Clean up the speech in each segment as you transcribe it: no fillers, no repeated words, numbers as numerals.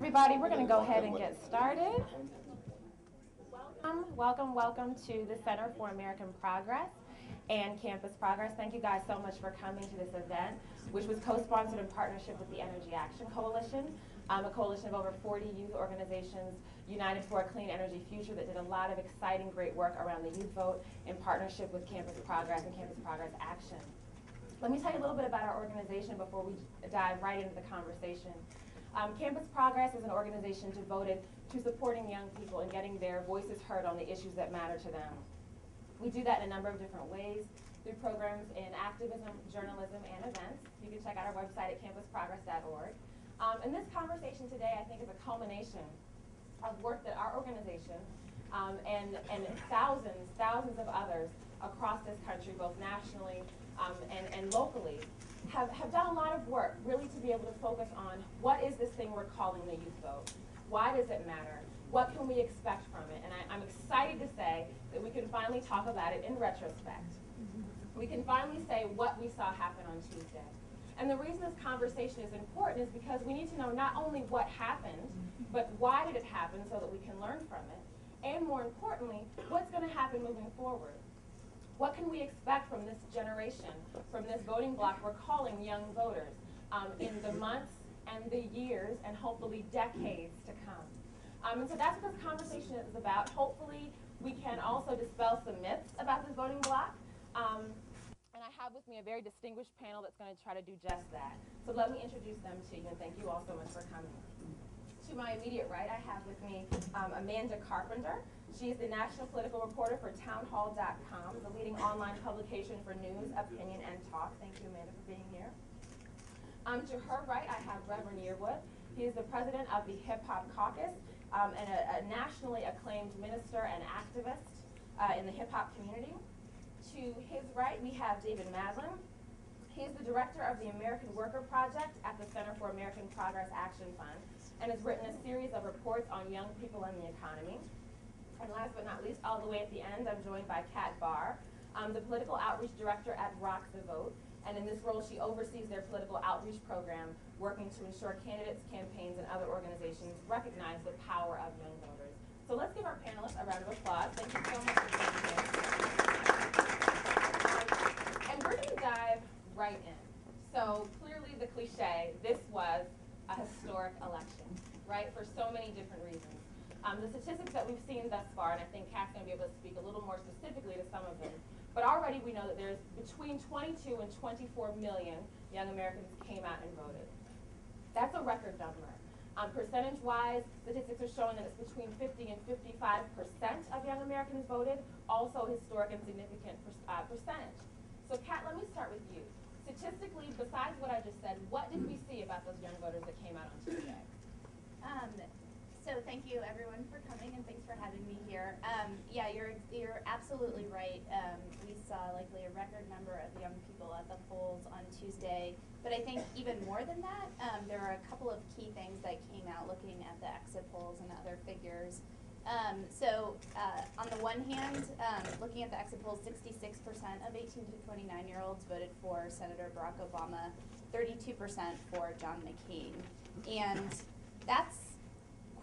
Everybody, we're going to go ahead and get started. Welcome to the Center for American Progress and Campus Progress. Thank you guys so much for coming to this event, which was co-sponsored in partnership with the Energy Action Coalition, a coalition of over 40 youth organizations united for a clean energy future that did a lot of exciting, great work around the youth vote in partnership with Campus Progress and Campus Progress Action. Let me tell you a little bit about our organization before we dive right into the conversation. Campus Progress is an organization devoted to supporting young people and getting their voices heard on the issues that matter to them. We do that in a number of different ways, through programs in activism, journalism, and events. You can check out our website at campusprogress.org. And this conversation today, I think, is a culmination of work that our organization and thousands of others across this country, both nationally and locally, have done a lot of work really to be able to focus on what is this thing we're calling the youth vote? Why does it matter? What can we expect from it? And I'm excited to say that we can finally talk about it in retrospect. We can finally say what we saw happen on Tuesday. And the reason this conversation is important is because we need to know not only what happened, but why did it happen so that we can learn from it, and more importantly, what's going to happen moving forward. What can we expect from this generation, from this voting bloc we're calling young voters, in the months and the years and hopefully decades to come? And so that's what this conversation is about. Hopefully we can also dispel some myths about this voting bloc. And I have with me a very distinguished panel that's going to try to do just that. So let me introduce them to you, and thank you all so much for coming. To my immediate right, I have with me Amanda Carpenter. She is the national political reporter for townhall.com, the leading online publication for news, opinion, and talk. Thank you, Amanda, for being here. To her right, I have Reverend Yearwood. He is the president of the Hip Hop Caucus and a nationally acclaimed minister and activist in the hip hop community. To his right, we have David Madland. He is the director of the American Worker Project at the Center for American Progress Action Fund and has written a series of reports on young people and the economy. And last but not least, all the way at the end, I'm joined by Barr, the political outreach director at Rock the Vote. And in this role, she oversees their political outreach program, working to ensure candidates, campaigns, and other organizations recognize the power of young voters. So let's give our panelists a round of applause. Thank you so much for being here. And we're going to dive right in. So clearly the cliche, this was a historic election, right, for so many different reasons. The statistics that we've seen thus far, and I think Kat's going to be able to speak a little more specifically to some of them, but already we know that there's between 22 and 24 million young Americans came out and voted. That's a record number. Percentage-wise, statistics are showing that it's between 50 and 55% of young Americans voted, also historic and significant percentage. So Kat, let me start with you. Statistically, besides what I just said, what did we see about those young voters that came out on Tuesday? So thank you everyone for coming and thanks for having me here. Yeah, you're absolutely right. We saw likely a record number of young people at the polls on Tuesday, but I think even more than that, there are a couple of key things that came out looking at the exit polls and other figures. So on the one hand, looking at the exit polls, 66% of 18 to 29-year-olds voted for Senator Barack Obama, 32% for John McCain, and that's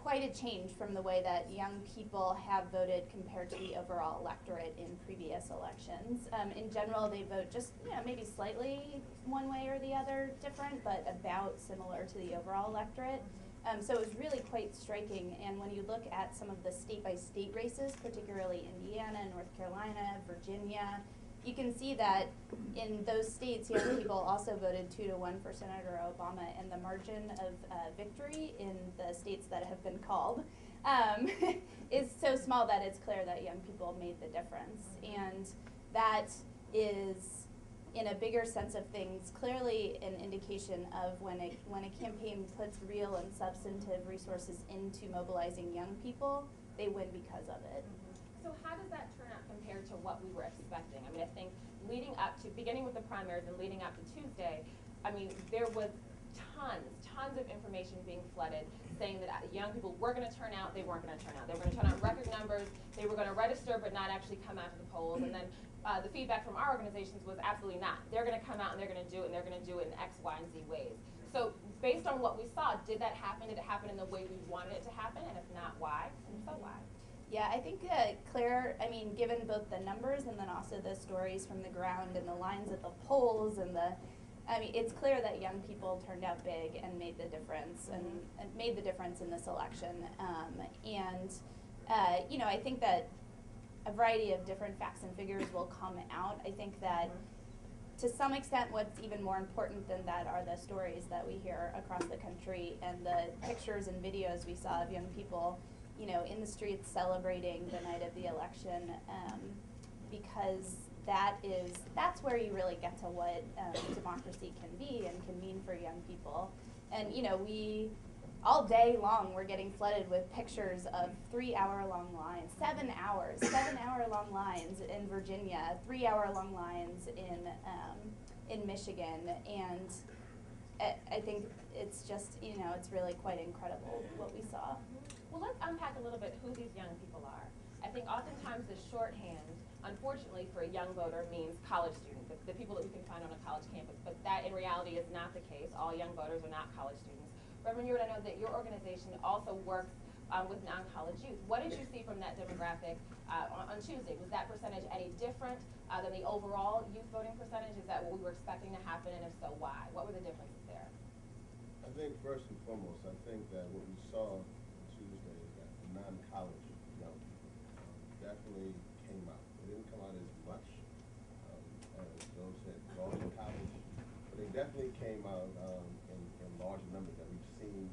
quite a change from the way that young people have voted compared to the overall electorate in previous elections. In general, they vote just maybe slightly one way or the other different, but about similar to the overall electorate. So it was really quite striking, and when you look at some of the state-by-state races, particularly Indiana, North Carolina, Virginia, you can see that in those states, young people also voted 2-1 for Senator Obama, and the margin of victory in the states that have been called is so small that it's clear that young people made the difference. And that is, in a bigger sense of things, clearly an indication of when a campaign puts real and substantive resources into mobilizing young people, they win because of it. So how does that turn out compared to what we were expecting? I mean, I think beginning with the primaries and leading up to Tuesday, I mean, there was tons of information being flooded saying that young people were going to turn out, they weren't going to turn out. They were going to turn out record numbers, they were going to register but not actually come out to the polls. And then the feedback from our organizations was absolutely not. They're going to come out and they're going to do it, and they're going to do it in X, Y, and Z ways. So based on what we saw, did that happen? Did it happen in the way we wanted it to happen? And if not, why? And so why? Yeah, I think Claire, I mean, given both the numbers and then also the stories from the ground and the lines at the polls and I mean, it's clear that young people turned out big and made the difference and made the difference in this election. You know, I think that a variety of different facts and figures will come out. I think that to some extent what's even more important than that are the stories that we hear across the country and the pictures and videos we saw of young people, you know, in the streets celebrating the night of the election, because that's where you really get to what democracy can be and can mean for young people. And you know, all day long we're getting flooded with pictures of 3-hour-long lines, 7-hour-long lines in Virginia, 3-hour-long lines in Michigan, and I think it's just, you know, it's really quite incredible what we saw. Well, let's unpack a little bit who these young people are. I think oftentimes the shorthand, unfortunately, for a young voter means college student, the people that we can find on a college campus, but that in reality is not the case. All young voters are not college students. Reverend Ewart, I know that your organization also works with non-college youth. What did you see from that demographic on Tuesday? Was that percentage any different than the overall youth voting percentage? Is that what we were expecting to happen, and if so, why? What were the differences there? I think first and foremost, I think that what we saw Tuesday is that the non-college young people definitely came out. They didn't come out as much as those that gone to college, but they definitely came out in large numbers that we've seen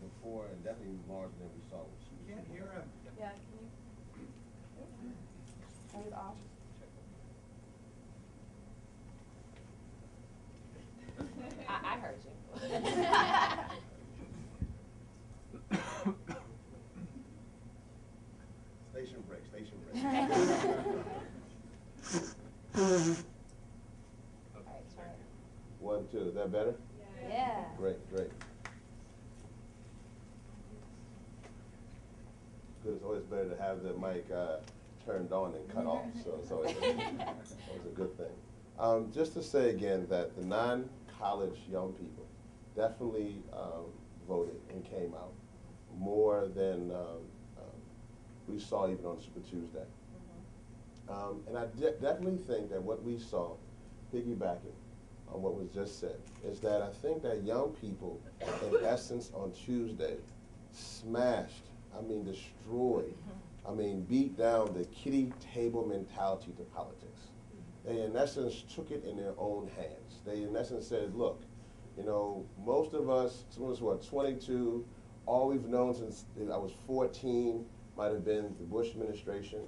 before, and definitely larger than we saw. Can't hear him. Yeah, can you? Turn it off. I heard you. Station break, station break. All right, try it. 1, 2, is that better? Yeah. Great, great. Good, it's always better to have the mic turned on and cut off, so it's always a good thing. Just to say again that the non-college young people definitely voted and came out more than we saw even on Super Tuesday. And I definitely think that what we saw, piggybacking on what was just said, is that I think that young people, in essence, on Tuesday, smashed, I mean destroyed, I mean beat down the kiddie table mentality to politics. They in essence took it in their own hands. They in essence said, look, you know, most of us, some of us who are 22, all we've known since I was 14 might have been the Bush administration,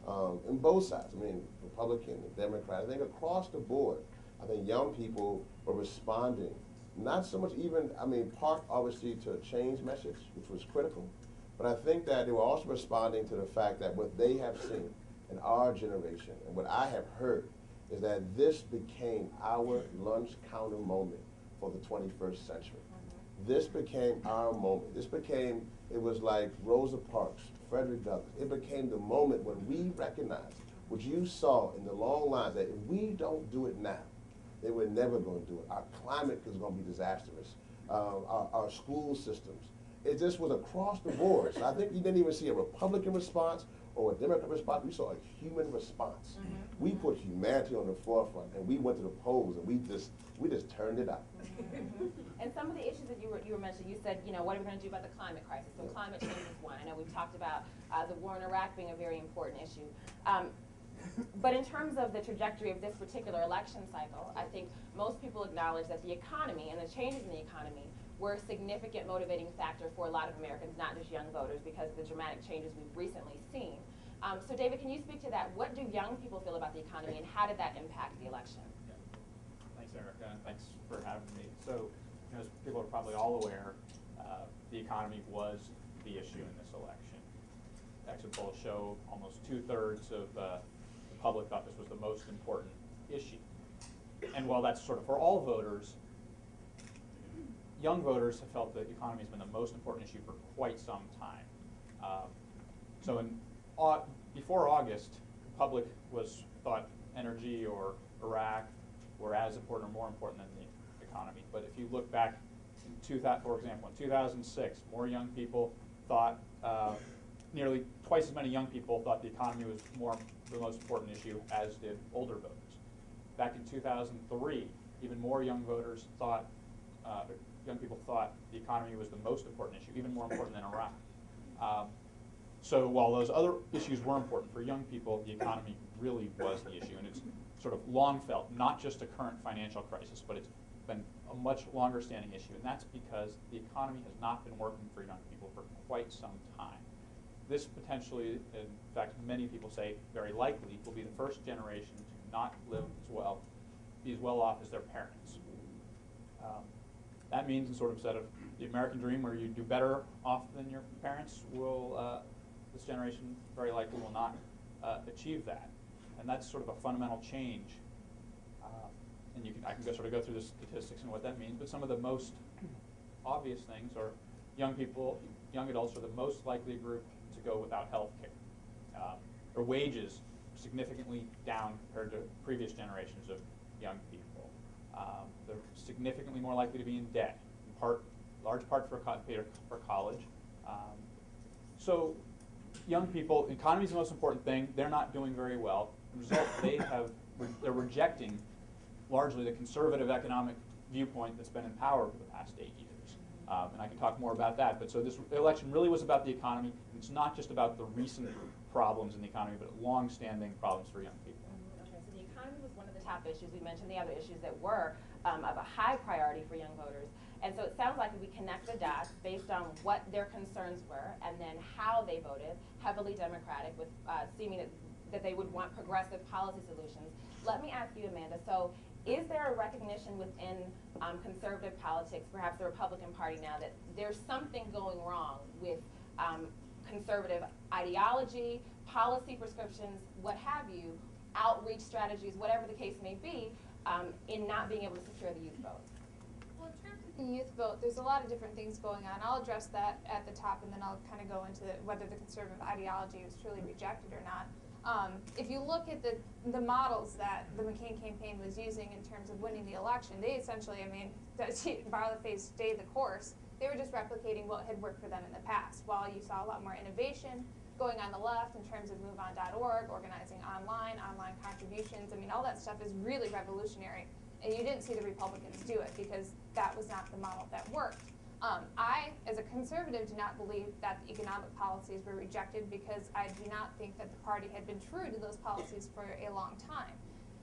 and both sides, I mean, Republican and Democrat. I think across the board, I think young people were responding, not so much even, I mean, part obviously to a change message, which was critical, but I think that they were also responding to the fact that what they have seen in our generation, and what I have heard, is that this became our lunch counter moment for the 21st century. This became our moment. This became, it was like Rosa Parks, Frederick Douglass. It became the moment when we recognized what you saw in the long lines, that if we don't do it now, they were never going to do it. Our climate is going to be disastrous. Our school systems. It just was across the board. So I think you didn't even see a Republican response or a Democrat response. We saw a human response. We put humanity on the forefront, and we went to the polls, and we just turned it up. And some of the issues that you were mentioning, you said, you know, what are we going to do about the climate crisis? So climate change is one. I know we've talked about the war in Iraq being a very important issue. But in terms of the trajectory of this particular election cycle, I think most people acknowledge that the economy and the changes in the economy were a significant motivating factor for a lot of Americans, not just young voters, because of the dramatic changes we've recently seen. So David, can you speak to that? What do young people feel about the economy, and how did that impact the election? Yeah. Thanks, Erica, and thanks for having me. So, you know, as people are probably all aware, the economy was the issue in this election. Exit polls show almost 2/3 of the public thought this was the most important issue. And while that's sort of for all voters, young voters have felt that the economy has been the most important issue for quite some time. So before August, the public thought energy or Iraq were as important or more important than the economy. But if you look back for example, in 2006, more young people thought, nearly twice as many young people thought the economy was the most important issue as did older voters. Back in 2003, even more young voters thought, young people thought the economy was the most important issue, even more important than Iraq. So while those other issues were important for young people, the economy really was the issue, and it's sort of long felt, not just a current financial crisis, but it's been a much longer standing issue, and that's because the economy has not been working for young people for quite some time. This potentially, in fact, many people say very likely, will be the first generation to not live be as well off as their parents. That means, in sort of set of the American dream, where you do better off than your parents, this generation very likely will not achieve that, and that's sort of a fundamental change. And I can sort of go through the statistics and what that means, but some of the most obvious things are young adults are the most likely group to go without health care. Their wages significantly down compared to previous generations of young people. They're significantly more likely to be in debt, in large part for college. So young people, the economy is the most important thing. They're not doing very well. As a result, they're rejecting largely the conservative economic viewpoint that's been in power for the past 8 years. And I can talk more about that. But so this election really was about the economy. It's not just about the recent problems in the economy, but long-standing problems for young people. Okay, so the economy was one of the top issues. We mentioned the other issues that were of a high priority for young voters. And so it sounds like if we connect the dots based on what their concerns were and then how they voted, heavily Democratic, with seeming that they would want progressive policy solutions. Let me ask you, Amanda, so is there a recognition within conservative politics, perhaps the Republican Party now, that there's something going wrong with conservative ideology, policy prescriptions, what have you, outreach strategies, whatever the case may be, in not being able to secure the youth vote? Well, in terms of the youth vote, there's a lot of different things going on. I'll address that at the top, and then I'll kind of go into whether the conservative ideology was truly rejected or not. If you look at the models that the McCain campaign was using in terms of winning the election, they essentially, I mean, to borrow the phrase, stay the course, they were just replicating what had worked for them in the past. While you saw a lot more innovation going on the left in terms of MoveOn.org, organizing online contributions, I mean, all that stuff is really revolutionary. And you didn't see the Republicans do it because that was not the model that worked. I, as a conservative, do not believe that the economic policies were rejected because I do not think that the party had been true to those policies for a long time.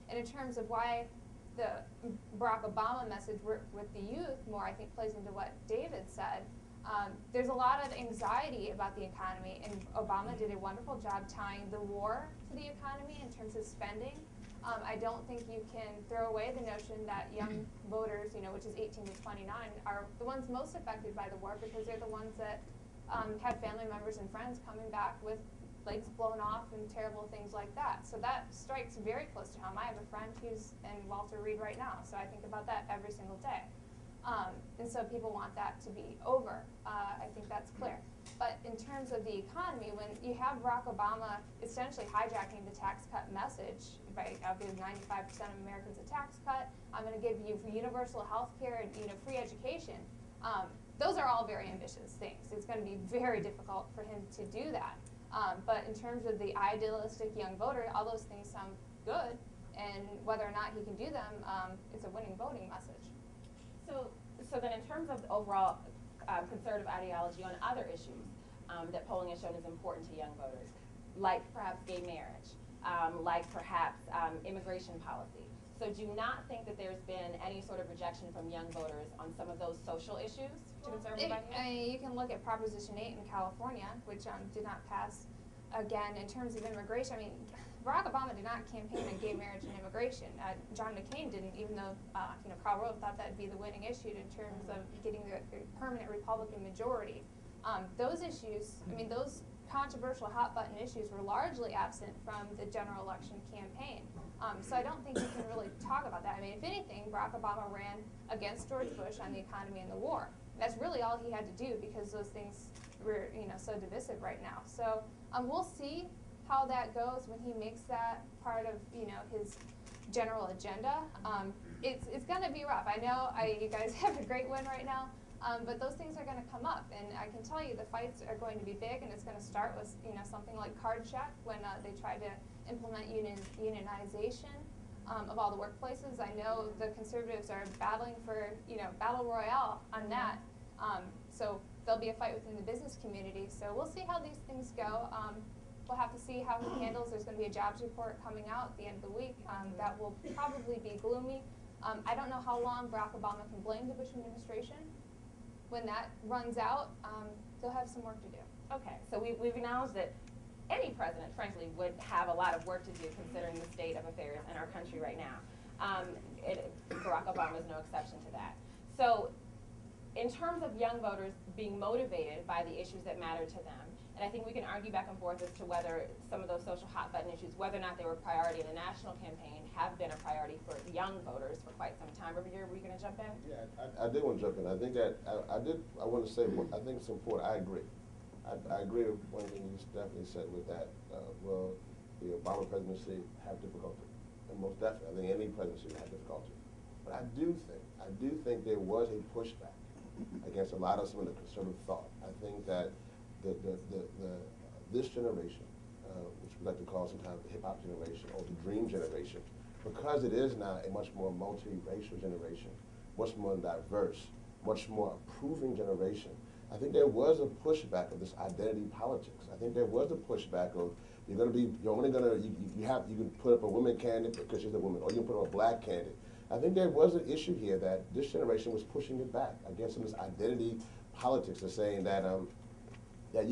And in terms of why the Barack Obama message worked with the youth more, I think plays into what David said. There's a lot of anxiety about the economy, and Obama did a wonderful job tying the war to the economy in terms of spending. I don't think you can throw away the notion that young voters, which is 18 to 29, are the ones most affected by the war because they're the ones that have family members and friends coming back with legs blown off and terrible things like that. So that strikes very close to home. I have a friend who's in Walter Reed right now, so I think about that every single day. And so people want that to be over. I think that's clear. But in terms of the economy, when you have Barack Obama essentially hijacking the tax cut message, right? I'll give 95% of Americans a tax cut. I'm going to give you universal health care and free education. Those are all very ambitious things. It's going to be very difficult for him to do that. But in terms of the idealistic young voter, all those things sound good. And whether or not he can do them, it's a winning voting message. So then in terms of the overall conservative ideology on other issues that polling has shown is important to young voters, like perhaps gay marriage, like perhaps immigration policy. So do you not think that there's been any sort of rejection from young voters on some of those social issues to conservative ideology? I mean, you can look at Proposition 8 in California, which did not pass. Again, in terms of immigration, I mean, Barack Obama did not campaign on gay marriage and immigration. John McCain didn't, even though Karl Rove thought that'd be the winning issue in terms of getting the permanent Republican majority. Those issues, I mean, those controversial hot-button issues were largely absent from the general election campaign. So I don't think you can really talk about that. I mean, if anything, Barack Obama ran against George Bush on the economy and the war. That's really all he had to do because those things were, so divisive right now. So we'll see how that goes when he makes that part of, his general agenda. It's going to be rough. I know you guys have a great win right now. But those things are going to come up, and I can tell you the fights are going to be big, and it's going to start with something like card check when they try to implement unionization of all the workplaces. I know the conservatives are battling for battle royale on that. So there'll be a fight within the business community. So we'll see how these things go. We'll have to see how he handles. There's going to be a jobs report coming out at the end of the week that will probably be gloomy. I don't know how long Barack Obama can blame the Bush administration. When that runs out, they'll have some work to do. Okay, so we've acknowledged that any president, frankly, would have a lot of work to do considering the state of affairs in our country right now. Barack Obama is no exception to that. So in terms of young voters being motivated by the issues that matter to them, and I think we can argue back and forth as to whether some of those social hot button issues, whether or not they were a priority in the national campaign, have been a priority for young voters for quite some time. Were you going to jump in? Yeah, I did want to jump in. I think that I want to say, I think it's important. I agree. I agree with one thing you definitely said with that. Will the Obama presidency have difficulty? And most definitely, I think any presidency would have difficulty. But I do think there was a pushback against a lot of some of the conservative thought. I think that this generation, which we like to call sometimes the hip-hop generation or the dream generation, because it is now a much more multiracial generation, much more diverse, much more approving generation, I think there was a pushback of this identity politics. I think there was a pushback of you can put up a woman candidate because she's a woman, or you can put up a black candidate. I think there was an issue here that this generation was pushing it back against this identity politics of saying that that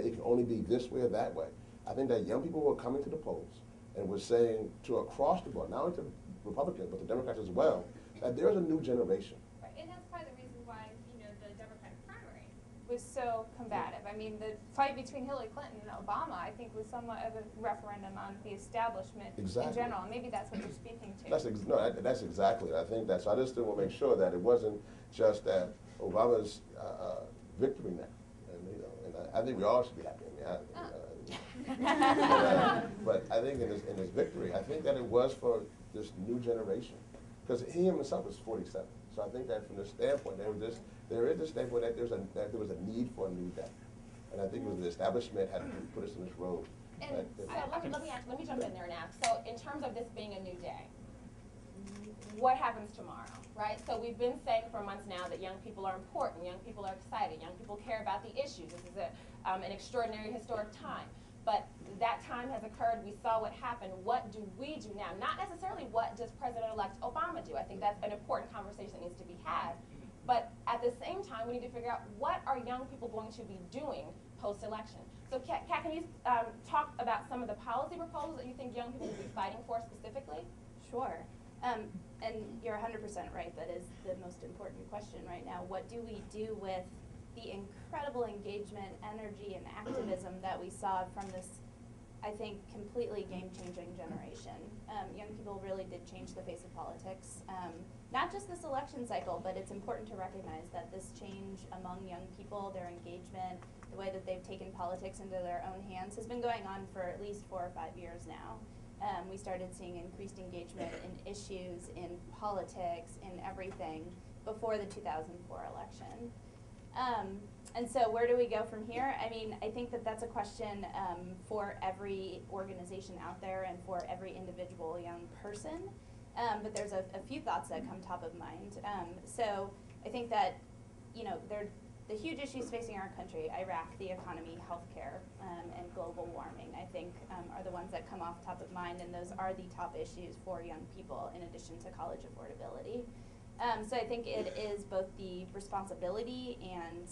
it can only be this way or that way. I think that young people were coming to the polls and were saying to across the board, not only to Republicans but to Democrats as well, that there's a new generation. Right, and that's part of the reason why the Democratic primary was so combative. I mean, the fight between Hillary Clinton and Obama, I think, was somewhat of a referendum on the establishment in general. And maybe that's what you're speaking to. That's exactly it. I think that's. So I just still want to make sure that it wasn't just that Obama's victory now. And I think we all should be happy. But I think in his victory, I think that it was for this new generation, because he himself was 47. So I think that from this standpoint, there is this standpoint that there was a need for a new day, and I think it was the establishment had to put us on this road. And let me jump in there now. So in terms of this being a new day, what happens tomorrow, right? So we've been saying for months now that young people are important, young people are excited, young people care about the issues. This is an extraordinary, historic time. But that time has occurred. We saw what happened. What do we do now? Not necessarily what does President-elect Obama do. I think that's an important conversation that needs to be had. But at the same time, we need to figure out what are young people going to be doing post-election. So Kat, can you talk about some of the policy proposals that you think young people will be fighting for specifically? Sure. And you're 100% right. That is the most important question right now. What do we do with the incredible engagement, energy, and activism that we saw from this, I think, completely game-changing generation? Young people really did change the face of politics. Not just this election cycle, but it's important to recognize that this change among young people, their engagement, the way that they've taken politics into their own hands has been going on for at least 4 or 5 years now. We started seeing increased engagement in issues, in politics, in everything before the 2004 election. And so where do we go from here? I mean, I think that that's a question for every organization out there and for every individual young person. But there's a few thoughts that come top of mind. So I think that, the huge issues facing our country, Iraq, the economy, healthcare, and global warming, I think are the ones that come off top of mind, and those are the top issues for young people in addition to college affordability. So I think it is both the responsibility and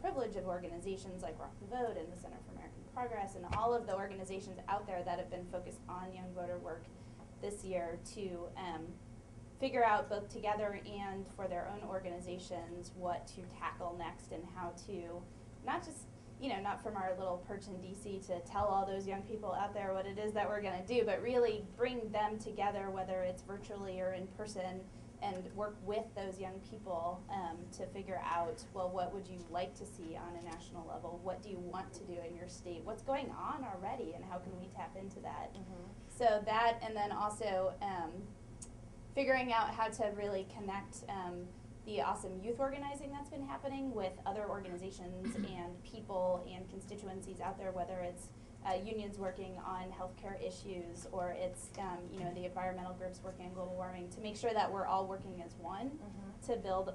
privilege of organizations like Rock the Vote and the Center for American Progress and all of the organizations out there that have been focused on young voter work this year to figure out both together and for their own organizations what to tackle next and how to not just, not from our little perch in DC to tell all those young people out there what it is that we're going to do, but really bring them together, whether it's virtually or in person, and work with those young people to figure out, well, what would you like to see on a national level? What do you want to do in your state? What's going on already, and how can we tap into that? Mm-hmm. So that, and then also figuring out how to really connect the awesome youth organizing that's been happening with other organizations and people and constituencies out there, whether it's unions working on healthcare issues, or it's you know, the environmental groups working on global warming, to make sure that we're all working as one to build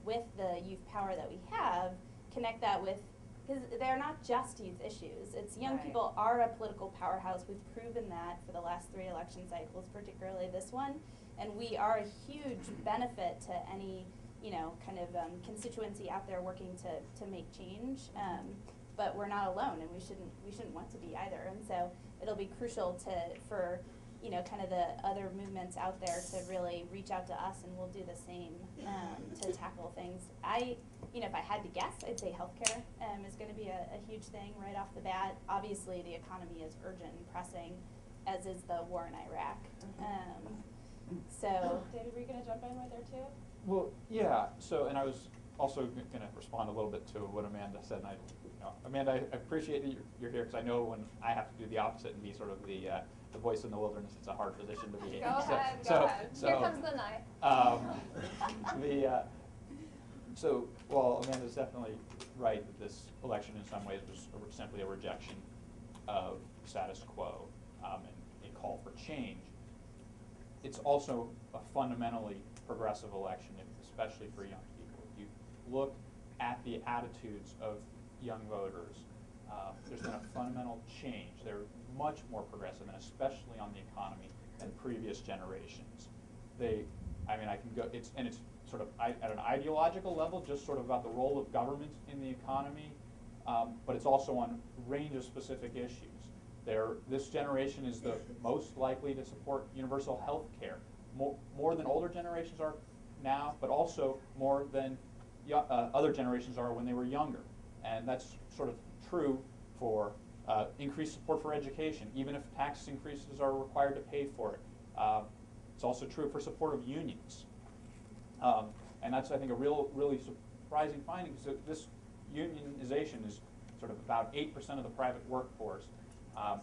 with the youth power that we have, connect that with, because they're not just youth issues. It's young people are a political powerhouse. We've proven that for the last 3 election cycles, particularly this one, and we are a huge benefit to any, you know, kind of constituency out there working to make change. But we're not alone, and we shouldn't want to be either. And so it'll be crucial for you know, kind of the other movements out there to really reach out to us, and we'll do the same to tackle things. You know, if I had to guess, I'd say healthcare is going to be a huge thing right off the bat. Obviously, the economy is urgent and pressing, as is the war in Iraq. So, David, were you going to jump in right there too? Well, yeah. So, and I was also going to respond a little bit to what Amanda said. And Amanda, I appreciate that you're here, because I know when I have to do the opposite and be sort of the voice in the wilderness, it's a hard position to be in. Go ahead. Here comes the night. So, well, Amanda's definitely right that this election in some ways was simply a rejection of status quo and a call for change. It's also a fundamentally progressive election, especially for young people. If you look at the attitudes of young voters, there's been a fundamental change. They're much more progressive, and especially on the economy, than previous generations. I can go, it's sort of at an ideological level, just sort of about the role of government in the economy, but it's also on a range of specific issues. This generation is the most likely to support universal health care, more than older generations are now, but also more than other generations are when they were younger. And that's sort of true for increased support for education, even if tax increases are required to pay for it. It's also true for support of unions. And that's, I think, a really surprising finding, because this unionization is sort of about 8% of the private workforce.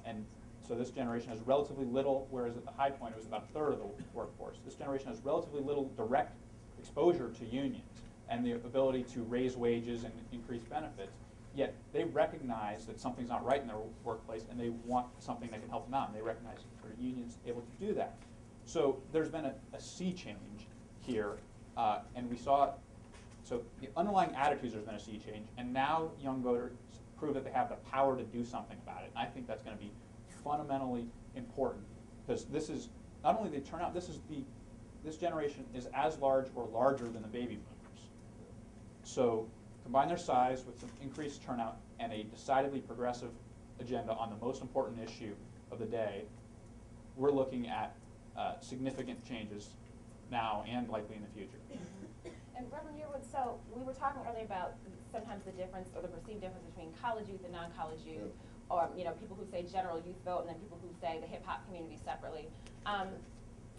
And so this generation has relatively little, whereas at the high point it was about a third of the workforce. This generation has relatively little direct exposure to unions and the ability to raise wages and increase benefits. Yet they recognize that something's not right in their workplace, and they want something that can help them out, and they recognize that their union's able to do that. So there's been a sea change here, and we saw, so the underlying attitudes, there's been a sea change, and now young voters prove that they have the power to do something about it. And I think that's going to be fundamentally important, because this is not only the turnout, this generation is as large or larger than the baby boomers. So combine their size with some increased turnout and a decidedly progressive agenda on the most important issue of the day, we're looking at significant changes now and likely in the future. And Reverend Yearwood, so we were talking earlier about sometimes the difference, or the perceived difference between college youth and non-college youth, or people who say general youth vote, and then people who say the hip hop community separately.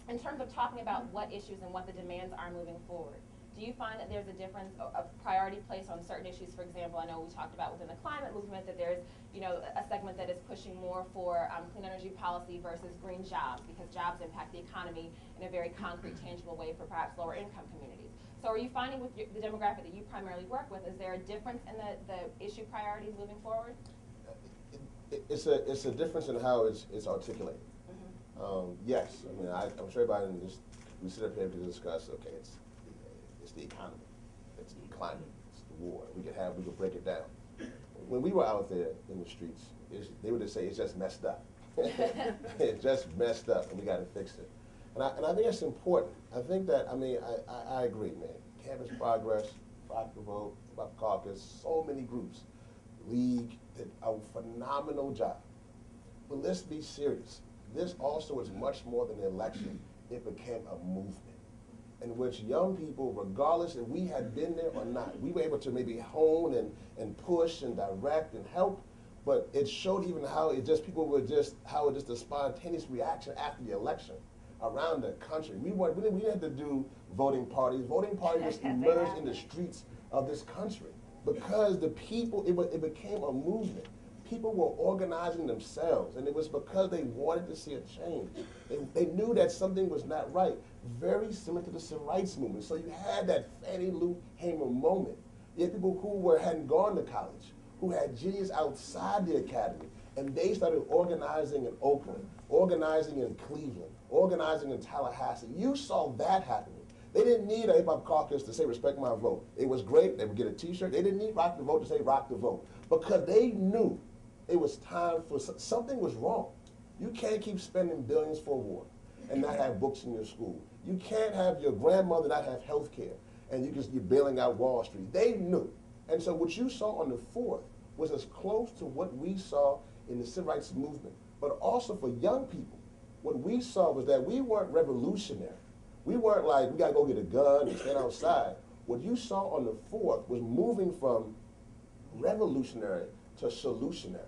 In terms of talking about what issues and what the demands are moving forward, do you find that there's a difference of priority placed on certain issues? For example, I know we talked about within the climate movement that there's a segment that is pushing more for clean energy policy versus green jobs, because jobs impact the economy in a very concrete, tangible way for perhaps lower income communities. So are you finding with the demographic that you primarily work with, is there a difference in the issue priorities moving forward? It's a difference in how it's articulated. Yes, I mean, I'm sure everybody we sit up here to discuss, okay, it's the economy, it's the climate, it's the war. We could break it down. When we were out there in the streets, they would just say it's just messed up. It's just messed up, and we got to fix it. And I think it's important. I think that, I agree, man. Campus Progress, Rock the Vote, Rock Caucus, so many groups, League, did a phenomenal job. But let's be serious. This also is much more than an election. It became a movement in which young people, regardless if we had been there or not, we were able to maybe hone and push and direct and help, but it showed even how it just a spontaneous reaction after the election around the country. We didn't have to do voting parties. Voting parties just emerged in the streets of this country because the people, it became a movement. people were organizing themselves, and it was because they wanted to see a change. They knew that something was not right, very similar to the civil rights movement. So you had that Fannie Lou Hamer moment. You had people who hadn't gone to college, who had genius outside the academy, and they started organizing in Oakland, organizing in Cleveland, organizing in Tallahassee. You saw that happening. They didn't need a hip-hop caucus to say respect my vote. It was great. They would get a T-shirt. They didn't need Rock the Vote to say rock the vote, because they knew it was time for something was wrong. You can't keep spending billions for a war and not have books in your school. You can't have your grandmother not have health care and you're bailing out Wall Street. They knew. And so what you saw on the 4th was as close to what we saw in the civil rights movement. But also for young people, what we saw was that we weren't revolutionary. We weren't like, we got to go get a gun and stand outside. What you saw on the 4th was moving from revolutionary to solutionary.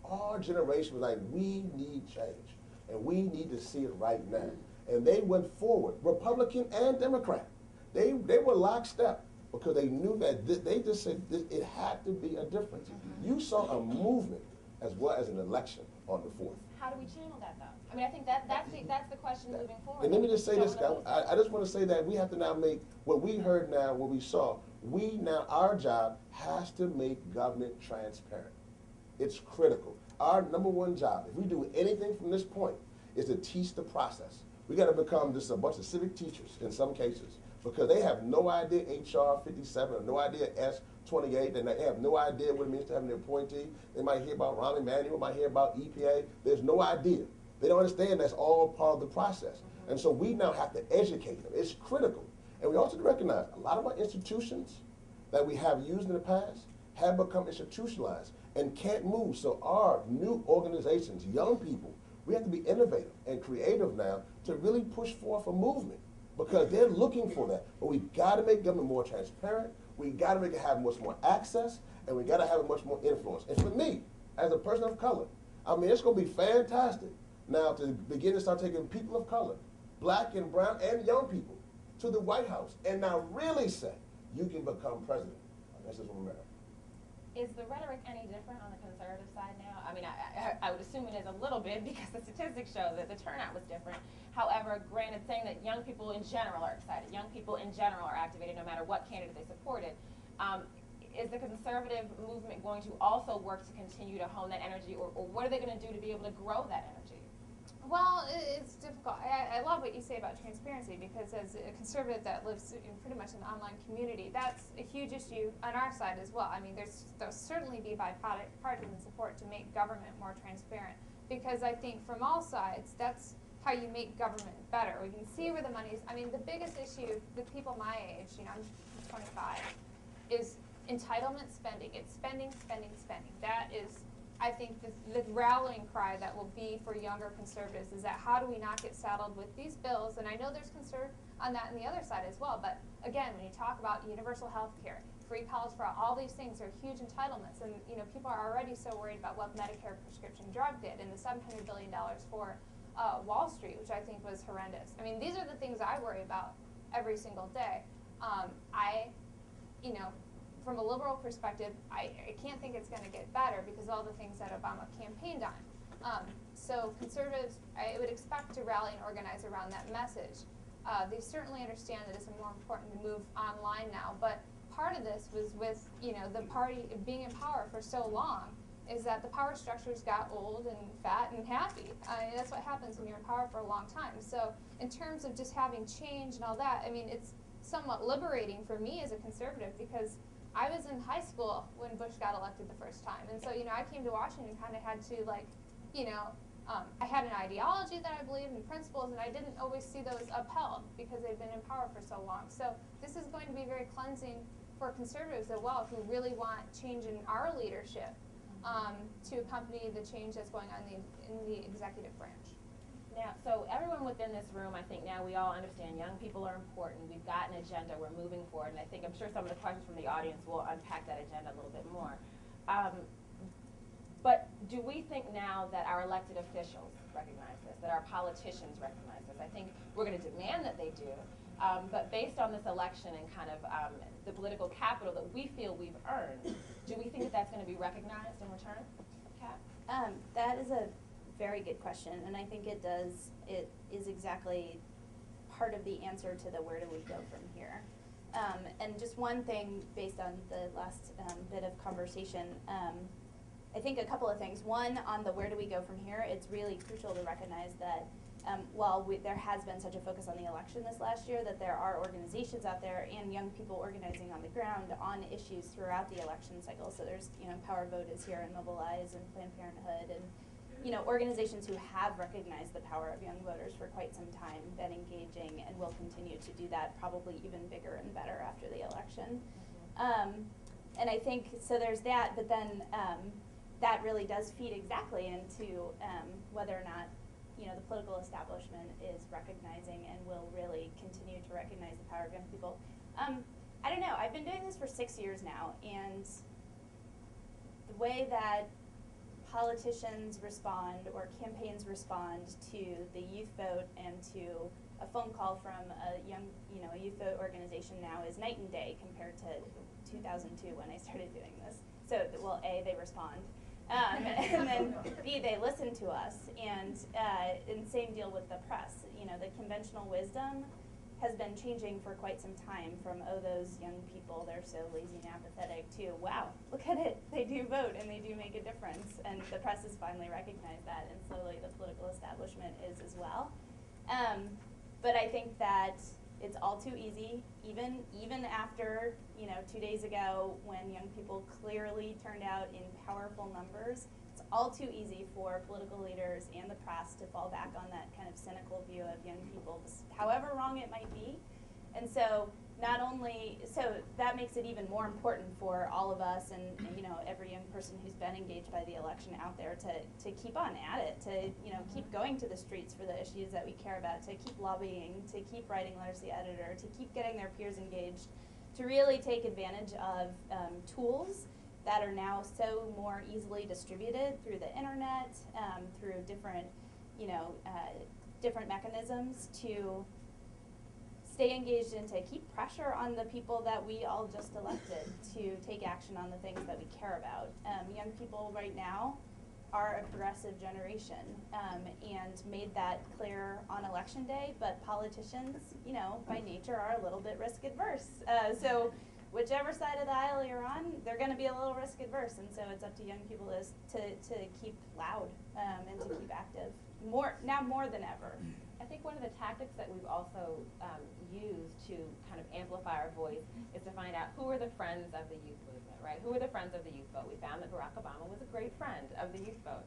Our generation was like, we need change, and we need to see it right now. And they went forward, Republican and Democrat. They were lockstep because they knew that they just said it had to be a difference. You saw a movement as well as an election on the 4th. How do we channel that, though? I mean, I think that's the question moving forward. And let me just say this, I just want to say that we have to now make what we heard now, what we saw, our job has to make government transparent. It's critical. Our number one job, if we do anything from this point, is to teach the process. We got to become just a bunch of civic teachers in some cases, because they have no idea HR 57 or no idea S28, and they have no idea what it means to have an appointee. They might hear about Rahm Emanuel, might hear about EPA. There's no idea. They don't understand that's all part of the process. And so we now have to educate them. It's critical. And we also recognize a lot of our institutions that we have used in the past have become institutionalized and can't move. So our new organizations, young people, we have to be innovative and creative now to really push forth a movement, because they're looking for that. But we got to make government more transparent. We got to make it have much more access, and we got to have it much more influence. And for me, as a person of color, I mean, it's going to be fantastic now to begin to start taking people of color, black and brown and young people, to the White House and now really say, you can become president. This is America. Is the rhetoric any different on the conservative side now? I mean, I would assume it is a little bit, because the statistics show that the turnout was different. However, granted, saying that young people in general are excited, young people in general are activated no matter what candidate they supported, is the conservative movement going to also work to continue to hone that energy, or what are they going to do to be able to grow that energy? Well, it's difficult. I love what you say about transparency, because as a conservative that lives in pretty much an online community, that's a huge issue on our side as well. I mean, there'll certainly be bipartisan support to make government more transparent, because I think from all sides, that's how you make government better. We can see where the money's. I mean, the biggest issue with people my age, I'm 25, is entitlement spending. It's spending, spending, spending. That is, I think, the rallying cry that will be for younger conservatives, is that how do we not get saddled with these bills? And I know there's concern on that on the other side as well, but again, when you talk about universal health care, free college for all these things are huge entitlements, and people are already so worried about what Medicare prescription drug did, and the $700 billion for Wall Street, which I think was horrendous. I mean, these are the things I worry about every single day. From a liberal perspective, I can't think it's going to get better because of all the things that Obama campaigned on. So conservatives, I would expect to rally and organize around that message. They certainly understand that it's more important to move online now, but part of this was with the party being in power for so long, is that the power structures got old and fat and happy. That's what happens when you're in power for a long time. So in terms of just having change and all that, I mean, it's somewhat liberating for me as a conservative, because I was in high school when Bush got elected the first time. And so, I came to Washington and kind of had to, I had an ideology that I believed in, principles, and I didn't always see those upheld because they've been in power for so long. So this is going to be very cleansing for conservatives as well, who really want change in our leadership to accompany the change that's going on in the executive branch. Now, so everyone within this room, I think now we all understand young people are important. We've got an agenda. We're moving forward. And I'm sure some of the questions from the audience will unpack that agenda a little bit more. But do we think now that our elected officials recognize this, that our politicians recognize this? I think we're going to demand that they do. But based on this election and kind of the political capital that we feel we've earned, do we think that that's going to be recognized in return? Kat? That is a very good question, and I think it is exactly part of the answer to the where do we go from here. And just one thing based on the last bit of conversation, I think a couple of things. One, on the where do we go from here, it's really crucial to recognize that while there has been such a focus on the election this last year, that there are organizations out there and young people organizing on the ground on issues throughout the election cycle. So there's, Power Vote is here, and Mobilize, and Planned Parenthood, and organizations who have recognized the power of young voters for quite some time, been engaging, and will continue to do that, probably even bigger and better after the election. And I think, so there's that, but then that really does feed exactly into whether or not the political establishment is recognizing and will really continue to recognize the power of young people. I don't know, I've been doing this for 6 years now, and the way that politicians respond or campaigns respond to the youth vote and to a phone call from a youth vote organization now is night and day compared to 2002 when I started doing this. So, well, A, they respond. And then B, they listen to us, and same deal with the press. The conventional wisdom has been changing for quite some time from, oh, those young people, they're so lazy and apathetic, to, wow, look at it, they do vote and they do make a difference. And the press has finally recognized that, and slowly the political establishment is as well. But I think that it's all too easy, even after 2 days ago when young people clearly turned out in powerful numbers, it's all too easy for political leaders and the press to fall back on that kind of cynical view of young people, however wrong it might be. And so that makes it even more important for all of us and every young person who's been engaged by the election out there to keep on at it, to keep going to the streets for the issues that we care about, to keep lobbying, to keep writing letters to the editor, to keep getting their peers engaged, to really take advantage of tools that are now so more easily distributed through the internet, through different different mechanisms to stay engaged and to keep pressure on the people that we all just elected to take action on the things that we care about. Young people right now are a progressive generation, and made that clear on election day, but politicians, by nature are a little bit risk adverse. So whichever side of the aisle you're on, they're gonna be a little risk adverse, and so it's up to young people to keep loud and to keep active, more than ever. I think one of the tactics that we've also used to kind of amplify our voice is to find out who are the friends of the youth movement, right? Who are the friends of the youth vote? We found that Barack Obama was a great friend of the youth vote.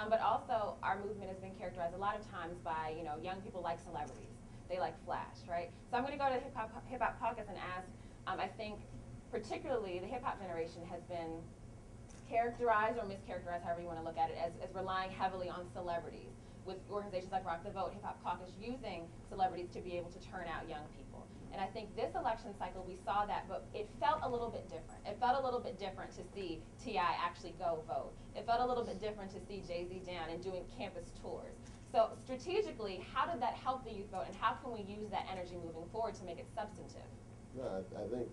But also, our movement has been characterized a lot of times by, young people like celebrities. They like flash, right? So I'm going to go to Hip Hop Caucus and ask, I think particularly the hip hop generation has been characterized or mischaracterized, however you want to look at it, as relying heavily on celebrities, with organizations like Rock the Vote, Hip Hop Caucus using celebrities to be able to turn out young people. And I think this election cycle we saw that, but it felt a little bit different. It felt a little bit different to see T.I. actually go vote. It felt a little bit different to see Jay-Z down and doing campus tours. So strategically, how did that help the youth vote, and how can we use that energy moving forward to make it substantive? No, I think,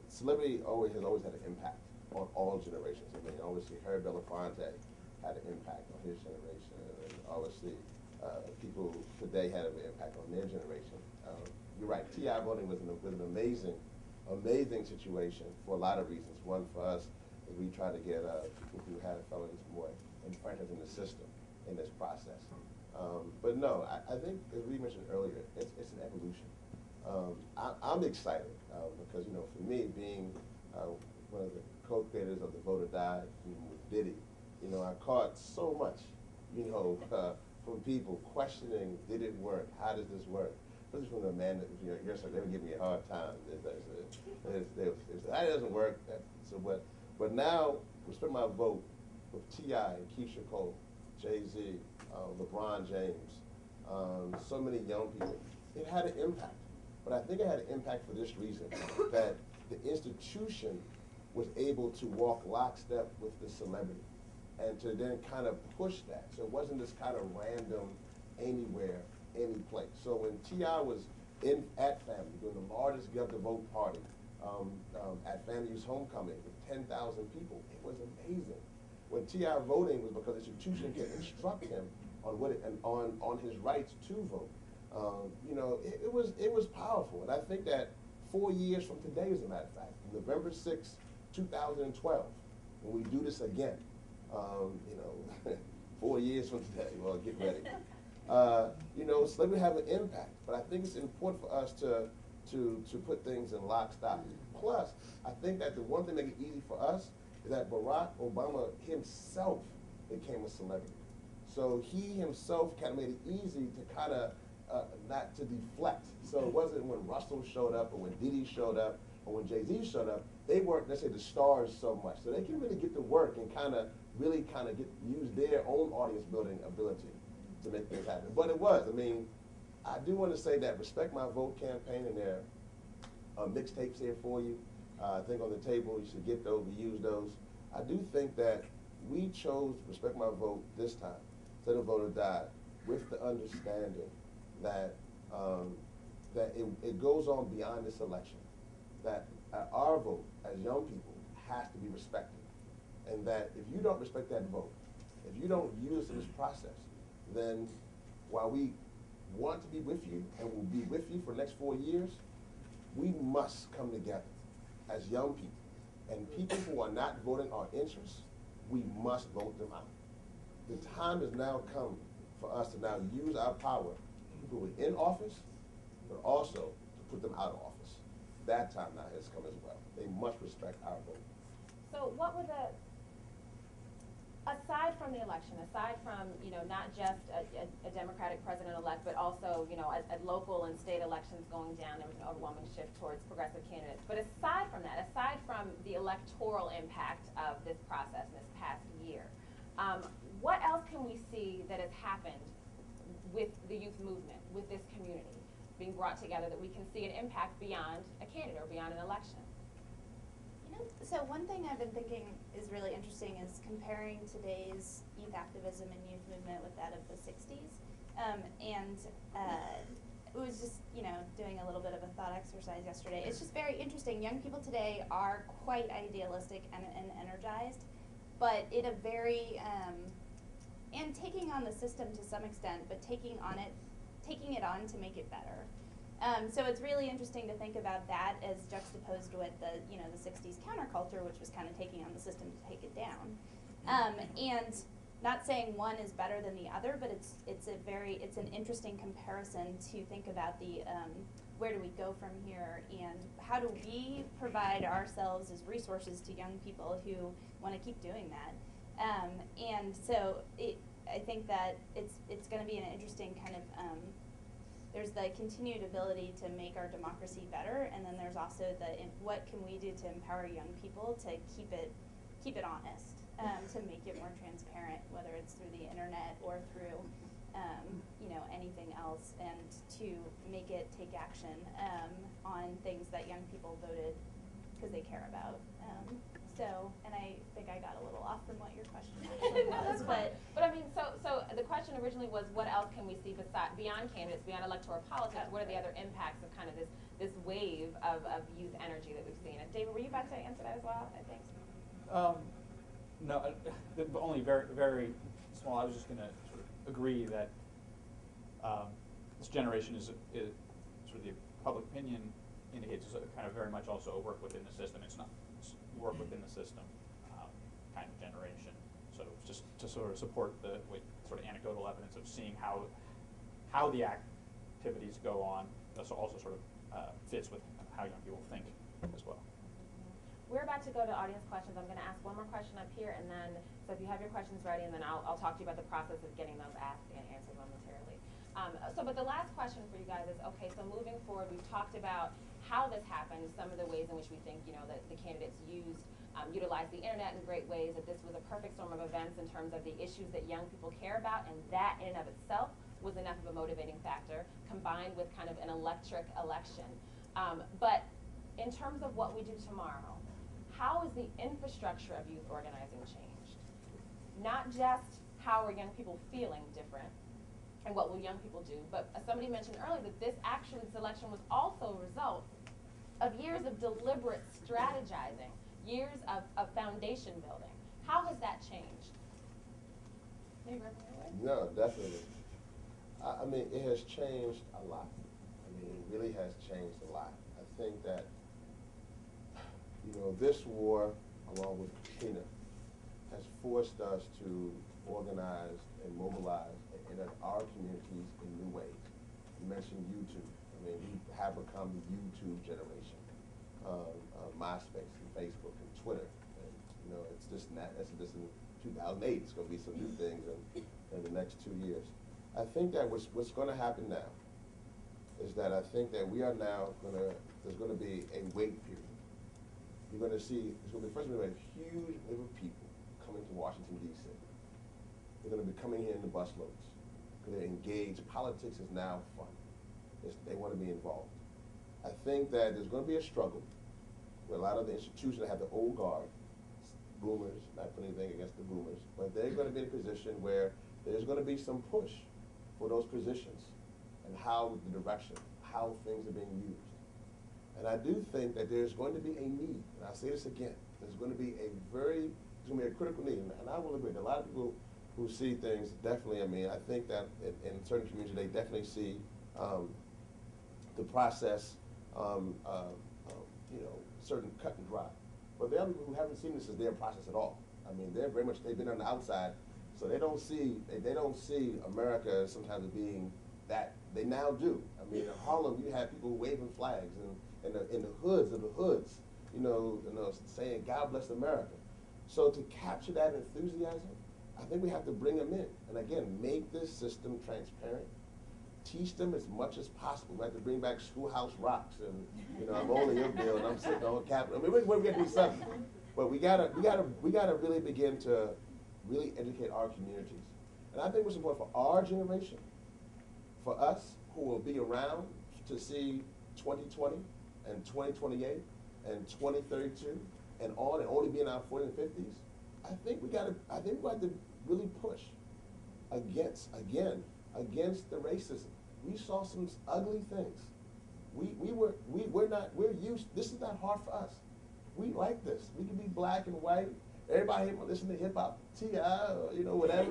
celebrity has always had an impact on all generations. Obviously, Harry Belafonte had an impact on his generation, and obviously, people today had an impact on their generation. You're right, T.I. voting was an amazing situation for a lot of reasons. One, for us, is we try to get people who have felonies more entrenched in the system in this process. But no, I think, as we mentioned earlier, it's an evolution. I'm excited because, for me, being one of the co-creators of the Vote or Die with Diddy, I caught so much, from people questioning, did it work? How does this work? Especially from the man that, they would give me a hard time. That doesn't work. But now, we spend my vote with T.I., Keisha Cole, Jay-Z, LeBron James, so many young people. It had an impact. But I think it had an impact for this reason, that the institution was able to walk lockstep with the celebrity and to then kind of push that. So it wasn't this kind of random, anywhere, any place. So when T.I. was at Family, doing the largest Get the Vote party at Family's homecoming with 10,000 people, it was amazing. when T.I. voting was because the institution can instruct him on what it, and on his rights to vote. You know, it was powerful, and I think that 4 years from today, as a matter of fact, November 6, 2012, when we do this again, you know, 4 years from today, well, get ready. You know, slavery have an impact, but I think it's important for us to put things in lockstep. Plus, I think that the one thing that make it easy for us is that Barack Obama himself became a celebrity. So he himself kind of made it easy to kind of not to deflect. So it wasn't when Russell showed up or when Diddy showed up or when Jay-Z showed up, they weren't necessarily the stars so much. So they can really get to work and really use their own audience building ability to make things happen. But it was, I mean, I do want to say that Respect My Vote campaign, and there are mixtapes here for you. I think on the table, you should get those, use those. I do think that we chose Respect My Vote this time, instead of Vote or Die, with the understanding that it goes on beyond this election, that our vote as young people has to be respected, and that if you don't respect that vote, if you don't use it in this process, then while we want to be with you and will be with you for the next 4 years, we must come together as young people. And people who are not voting our interests, we must vote them out. The time has now come for us to now use our power who are in office, but also to put them out of office. That time now has come as well. They must respect our vote. So what were aside from the election, aside from, you know, not just a Democratic president-elect, but also, you know, at local and state elections going down, there was an overwhelming shift towards progressive candidates. But aside from that, aside from the electoral impact of this process in this past year, what else can we see that has happened with the youth movement, with this community being brought together, that we can see an impact beyond a candidate or beyond an election? So one thing I've been thinking is really interesting is comparing today's youth activism and youth movement with that of the 60s. It was just, you know, doing a little bit of a thought exercise yesterday. It's just very interesting. Young people today are quite idealistic and energized, but in a very, and taking on the system to some extent, but taking it on to make it better. So it's really interesting to think about that as juxtaposed with the 60s counterculture, which was kind of taking on the system to take it down. And not saying one is better than the other, but it's an interesting comparison to think about the where do we go from here, and how do we provide ourselves as resources to young people who want to keep doing that. And so I think that it's going to be an interesting kind of there's the continued ability to make our democracy better, and then there's also what can we do to empower young people to keep it honest, to make it more transparent, whether it's through the internet or through anything else, and to make it take action on things that young people voted because they care about. And I think I got a little off from what your question was, but I mean, so the question originally was, what else can we see beyond candidates, beyond electoral politics? What are the other impacts of kind of this wave of youth energy that we've seen? And David, were you about to answer that as well? I think. No, only very, very small. I was just going to sort of agree that this generation is sort of the public opinion indicates is kind of very much also a work within the system. It's not work within the system kind of generation. So just to sort of support the sort of anecdotal evidence of seeing how the activities go on, also sort of fits with how young people think as well. We're about to go to audience questions. I'm going to ask one more question up here, and then, so if you have your questions ready, and then I'll talk to you about the process of getting those asked and answered momentarily. But the last question for you guys is, okay, so moving forward, we've talked about how this happened, some of the ways in which we think, you know, that the candidates utilized the internet in great ways, that this was a perfect storm of events in terms of the issues that young people care about, and that in and of itself was enough of a motivating factor, combined with kind of an electric election. But in terms of what we do tomorrow, how is the infrastructure of youth organizing changed? Not just how are young people feeling different, and what will young people do, but as somebody mentioned earlier, that this election was also a result of years of deliberate strategizing, years of foundation building. How has that changed? Maybe Reverend Wood? No, definitely. I mean, it has changed a lot. I mean, it really has changed a lot. I think that, this war, along with Katrina, has forced us to organize and mobilize in our communities in new ways. You mentioned YouTube. I mean, we have become the YouTube generation. MySpace and Facebook and Twitter. And, it's just in 2008. It's going to be some new things in the next 2 years. I think that what's going to happen now is that I think that we are now there's going to be a wait period. You're going to see, first of all, a huge wave of people coming to Washington, D.C. They're going to be coming here in the busloads because they're engaged. Politics is now fun. They want to be involved. I think that there's going to be a struggle where a lot of the institutions that have the old guard, boomers, not putting anything against the boomers, but they're going to be in a position where there's going to be some push for those positions and how the direction, how things are being used. And I do think that there's going to be a need, and I'll say this again, there's going to be a critical need, and I will agree, a lot of people who see things definitely, I mean, I think that in certain communities they definitely see the process, certain cut and dry. But the other people who haven't seen this as their process at all. I mean, they've been on the outside, so they don't see America sometimes as being that. They now do. I mean, in Harlem, you have people waving flags and in the hoods of the hoods, saying "God bless America." So to capture that enthusiasm, I think we have to bring them in, and again, make this system transparent. Teach them as much as possible. We have to bring back Schoolhouse Rocks, and I'm only your bill, and I'm sitting on Capitol. I mean, we got to do something, but we gotta really begin to really educate our communities. And I think what's important for our generation, for us who will be around to see 2020 and 2028 and 2032 and on, and only be in our 40s and 50s, I think we have to really push against the racism. We saw some ugly things. We're used, this is not hard for us. We like this. We can be black and white. Everybody listen to hip hop, T.I., whatever,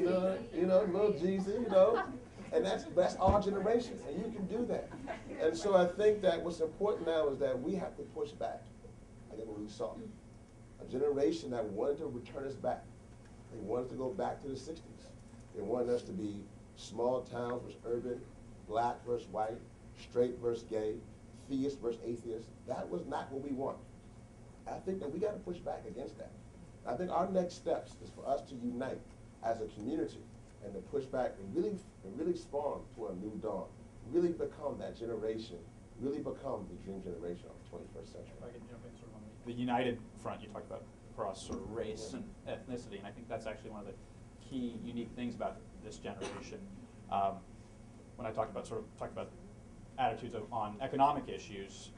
Lil Jeezy, and that's our generation, and you can do that. And so I think that what's important now is that we have to push back against what we saw. A generation that wanted to return us back. They wanted to go back to the 60s. They wanted us to be small towns versus urban, black versus white, straight versus gay, theist versus atheist. That was not what we want. I think that we got to push back against that. I think our next steps is for us to unite as a community and to push back and really spawn to a new dawn, really become that generation, really become the dream generation of the 21st century. If I could jump in sort of on the united front, you talked about across sort of race and ethnicity, and I think that's actually one of the key unique things about this generation. When I talked about attitudes on economic issues,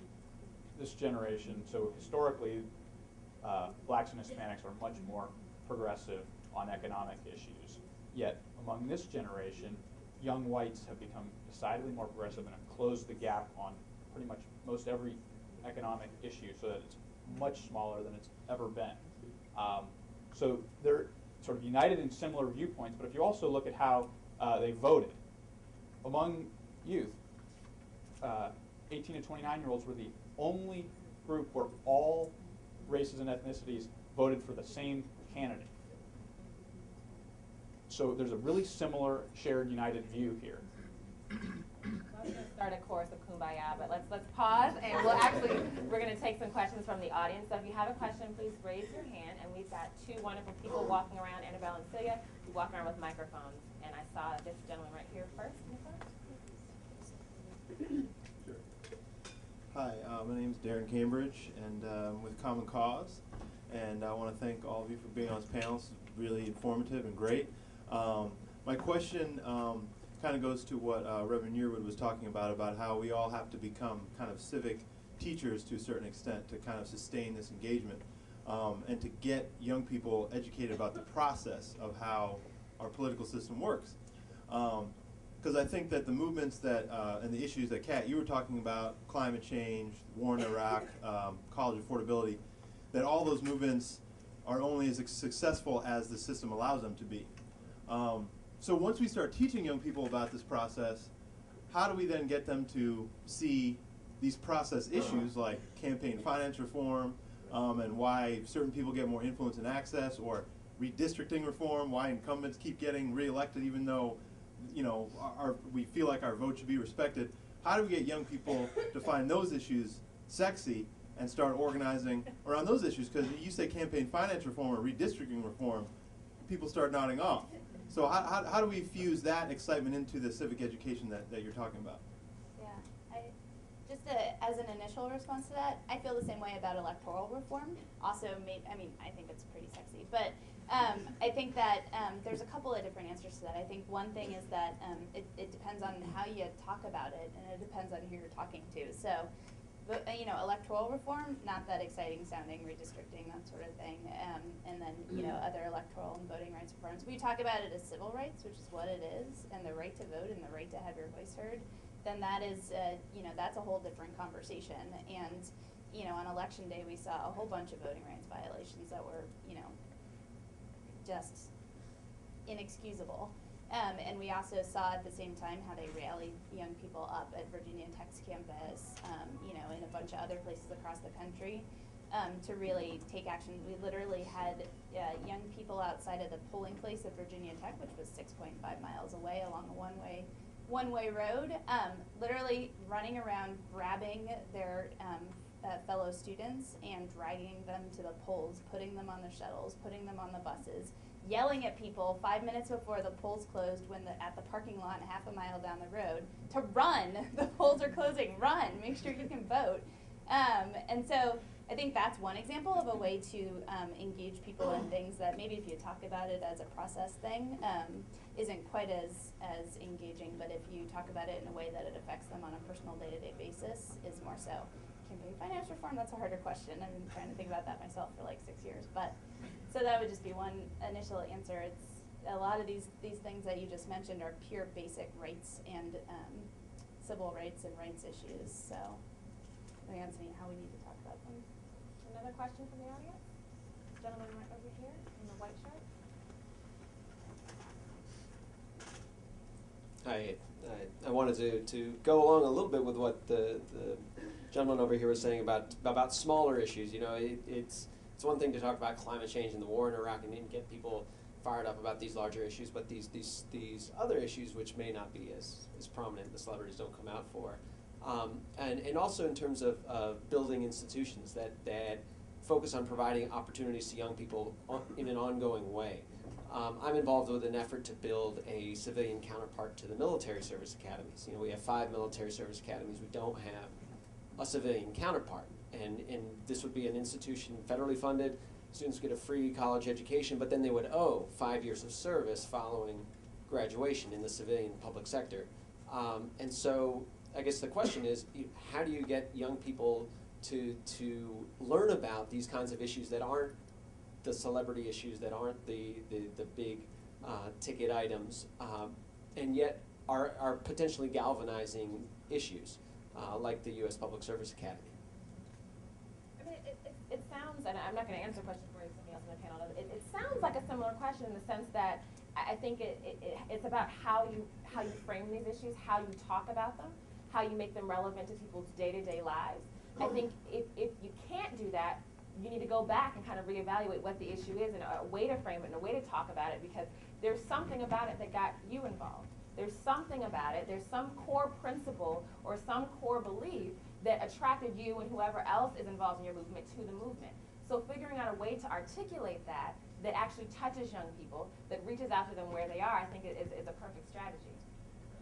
this generation, so historically, blacks and Hispanics are much more progressive on economic issues. Yet among this generation, young whites have become decidedly more progressive and have closed the gap on pretty much most every economic issue, so that it's much smaller than it's ever been. So they're sort of united in similar viewpoints, but if you also look at how they voted, among youth, 18 to 29-year-olds were the only group where all races and ethnicities voted for the same candidate. So there's a really similar shared united view here. I was going to start a chorus of Kumbaya, but let's pause, and we're going to take some questions from the audience. So if you have a question, please raise your hand, and we've got two wonderful people walking around, Annabelle and Celia, who walk around with microphones. And I saw this gentleman right here first. Sure. Hi, my name is Darren Cambridge, and I'm with Common Cause, and I want to thank all of you for being on this panel. It's really informative and great. My question kind of goes to what Reverend Yearwood was talking about how we all have to become kind of civic teachers to a certain extent to kind of sustain this engagement and to get young people educated about the process of how our political system works. Because I think that the movements that and the issues that Kat, you were talking about, climate change, war in Iraq, college affordability, that all those movements are only as successful as the system allows them to be. So once we start teaching young people about this process, how do we then get them to see these process issues like campaign finance reform, and why certain people get more influence and access, or redistricting reform, why incumbents keep getting reelected even though, you know, we feel like our vote should be respected? How do we get young people to find those issues sexy and start organizing around those issues? Because you say campaign finance reform or redistricting reform, people start nodding off. So how do we fuse that excitement into the civic education that you're talking about? Yeah, as an initial response to that, I feel the same way about electoral reform. Also, I think it's pretty sexy, but I think that there's a couple of different answers to that. I think one thing is that it depends on how you talk about it, and it depends on who you're talking to. So, you know, electoral reform, not that exciting sounding, redistricting, that sort of thing, and then, you know, other electoral and voting rights reforms. We talk about it as civil rights, which is what it is, and the right to vote and the right to have your voice heard. Then that is, you know, that's a whole different conversation. And, you know, on election day, we saw a whole bunch of voting rights violations that were, you know, just inexcusable. And we also saw at the same time how they rallied young people up at Virginia Tech's campus, you know, and a bunch of other places across the country, to really take action. We literally had young people outside of the polling place at Virginia Tech, which was 6.5 miles away along a one-way road, literally running around grabbing their fellow students and dragging them to the polls, putting them on the shuttles, putting them on the buses, yelling at people 5 minutes before the polls closed at the parking lot half a mile down the road to run. The polls are closing, run, make sure you can vote. And so I think that's one example of a way to engage people in things that maybe if you talk about it as a process thing, isn't quite as engaging, but if you talk about it in a way that it affects them on a personal day-to-day basis, is more so. Campaign finance reform, that's a harder question. I've been trying to think about that myself for like 6 years, but so that would just be one initial answer. It's a lot of these things that you just mentioned are pure basic rights and civil rights and rights issues. So I think that's how we need to talk about them. Another question from the audience? Gentleman right over here in the white shirt. Hi, I wanted to go along a little bit with what the gentleman over here was saying about smaller issues. You know, it's one thing to talk about climate change and the war in Iraq and get people fired up about these larger issues, but these other issues which may not be as prominent, the celebrities don't come out for. And also in terms of building institutions that focus on providing opportunities to young people in an ongoing way. I'm involved with an effort to build a civilian counterpart to the military service academies. You know, we have 5 military service academies. We don't have a civilian counterpart. And this would be an institution federally funded. Students get a free college education, but then they would owe 5 years of service following graduation in the civilian public sector. And so I guess the question is, how do you get young people to learn about these kinds of issues that aren't the celebrity issues, that aren't the big ticket items, and yet are potentially galvanizing issues like the U.S. Public Service Academy? I mean, it sounds, and I'm not going to answer a question for you, somebody else on the panel does. It sounds like a similar question in the sense that I think it's about how you frame these issues, how you talk about them, how you make them relevant to people's day-to-day lives. I think if you can't do that, you need to go back and kind of reevaluate what the issue is and a way to frame it and a way to talk about it, because there's something about it that got you involved. There's something about it, there's some core principle or some core belief that attracted you and whoever else is involved in your movement to the movement. So figuring out a way to articulate that actually touches young people, that reaches out to them where they are, I think is a perfect strategy.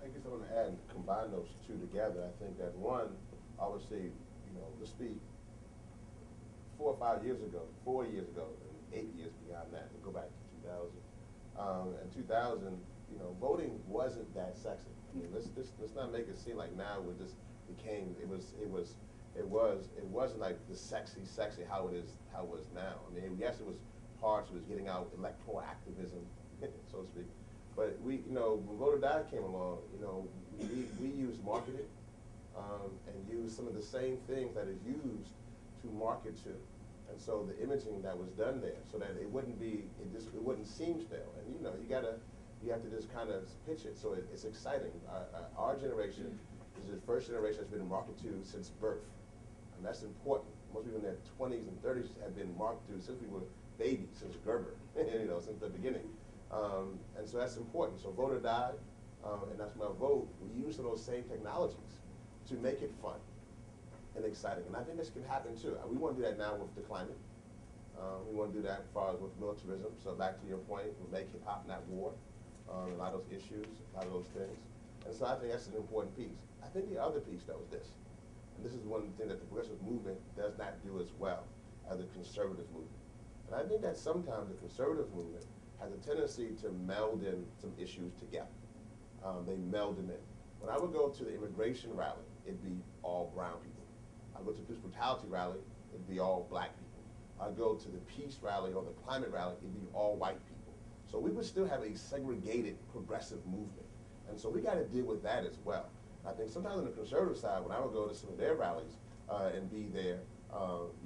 I guess I want to add and combine those two together. I think that one, obviously, you know, let's be 4 or 5 years ago, 4 years ago, and 8 years beyond that, to go back to 2000. In 2000, you know, voting wasn't that sexy. I mean, let's not make it seem like now it just became. It wasn't like the sexy how it is now. I mean, yes, it was hard. So it was getting out electoral activism, so to speak. But we, you know, when Vote or Die came along, you know, we used marketing and used some of the same things that is used to market to. And so the imaging that was done there, so that it wouldn't seem stale. And you know, you have to just kind of pitch it so it's exciting. Our generation is the first generation that's been marketed to since birth, and that's important. Most people in their 20s and 30s have been marketed to since we were babies, since Gerber, you know, since the beginning. And so that's important. So vote or die, and that's my vote. We use those same technologies to make it fun and exciting. And I think this can happen too. We want to do that now with the climate. We want to do that as far as with militarism. So back to your point, we'll make hip hop not war. A lot of those issues, a lot of those things. And so I think that's an important piece. I think the other piece though is this. And this is one thing that the progressive movement does not do as well as the conservative movement. And I think that sometimes the conservative movement has a tendency to meld in some issues together. They meld them in. When I would go to the immigration rally, it'd be all brown people. I go to the police brutality rally, it'd be all black people. I go to the peace rally or the climate rally, it'd be all white people. So we would still have a segregated progressive movement. And so we got to deal with that as well. I think sometimes on the conservative side, when I would go to some of their rallies and be there,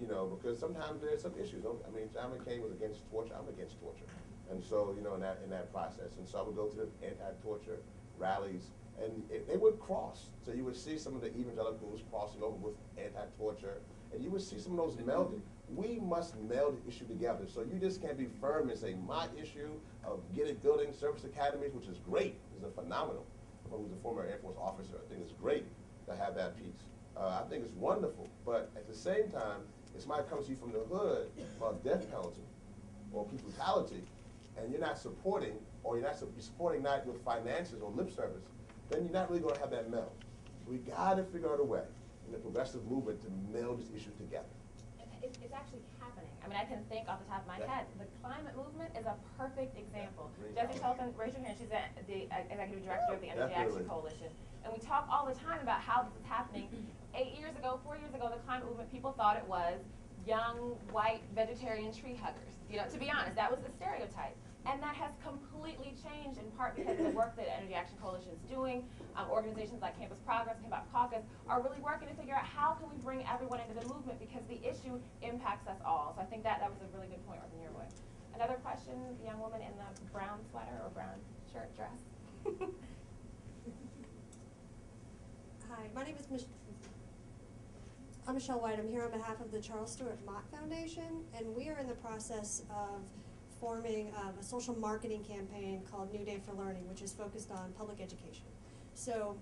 you know, because sometimes there's some issues. I mean, John McCain was against torture. I'm against torture. And so, you know, in that process. And so I would go to the anti-torture rallies, and they would cross. So you would see some of the evangelicals crossing over with anti-torture, and you would see some of those melding. We must meld the issue together. So you just can't be firm and say, my issue of building service academies, which is great, is a phenomenal. Who's a former Air Force officer, I think it's great to have that piece. I think it's wonderful, but at the same time, if somebody comes to you from the hood about death penalty or police brutality, and you're not supporting, or you're supporting not with finances or lip service, then you're not really going to have that meld. We got to figure out a way in the progressive movement to meld these issues together. It's actually happening. I mean, I can think off the top of my head. The climate movement is a perfect example. Jessie Tolkien, raise your hand. She's the executive director of the Energy Action Coalition. And we talk all the time about how this is happening. 8 years ago, 4 years ago, the climate movement, people thought it was young, white, vegetarian tree huggers. You know, to be honest, that was the stereotype. And that has completely changed in part because of the work that Energy Action Coalition is doing. Organizations like Campus Progress and Hip Hop Caucus are really working to figure out how can we bring everyone into the movement because the issue impacts us all. So I think that was a really good point, Reverend Yearwood. Another question, the young woman in the brown sweater or brown shirt dress. Hi, my name is I'm Michelle White. I'm here on behalf of the Charles Stewart Mott Foundation, and we are in the process of forming a social marketing campaign called New Day for Learning, which is focused on public education. So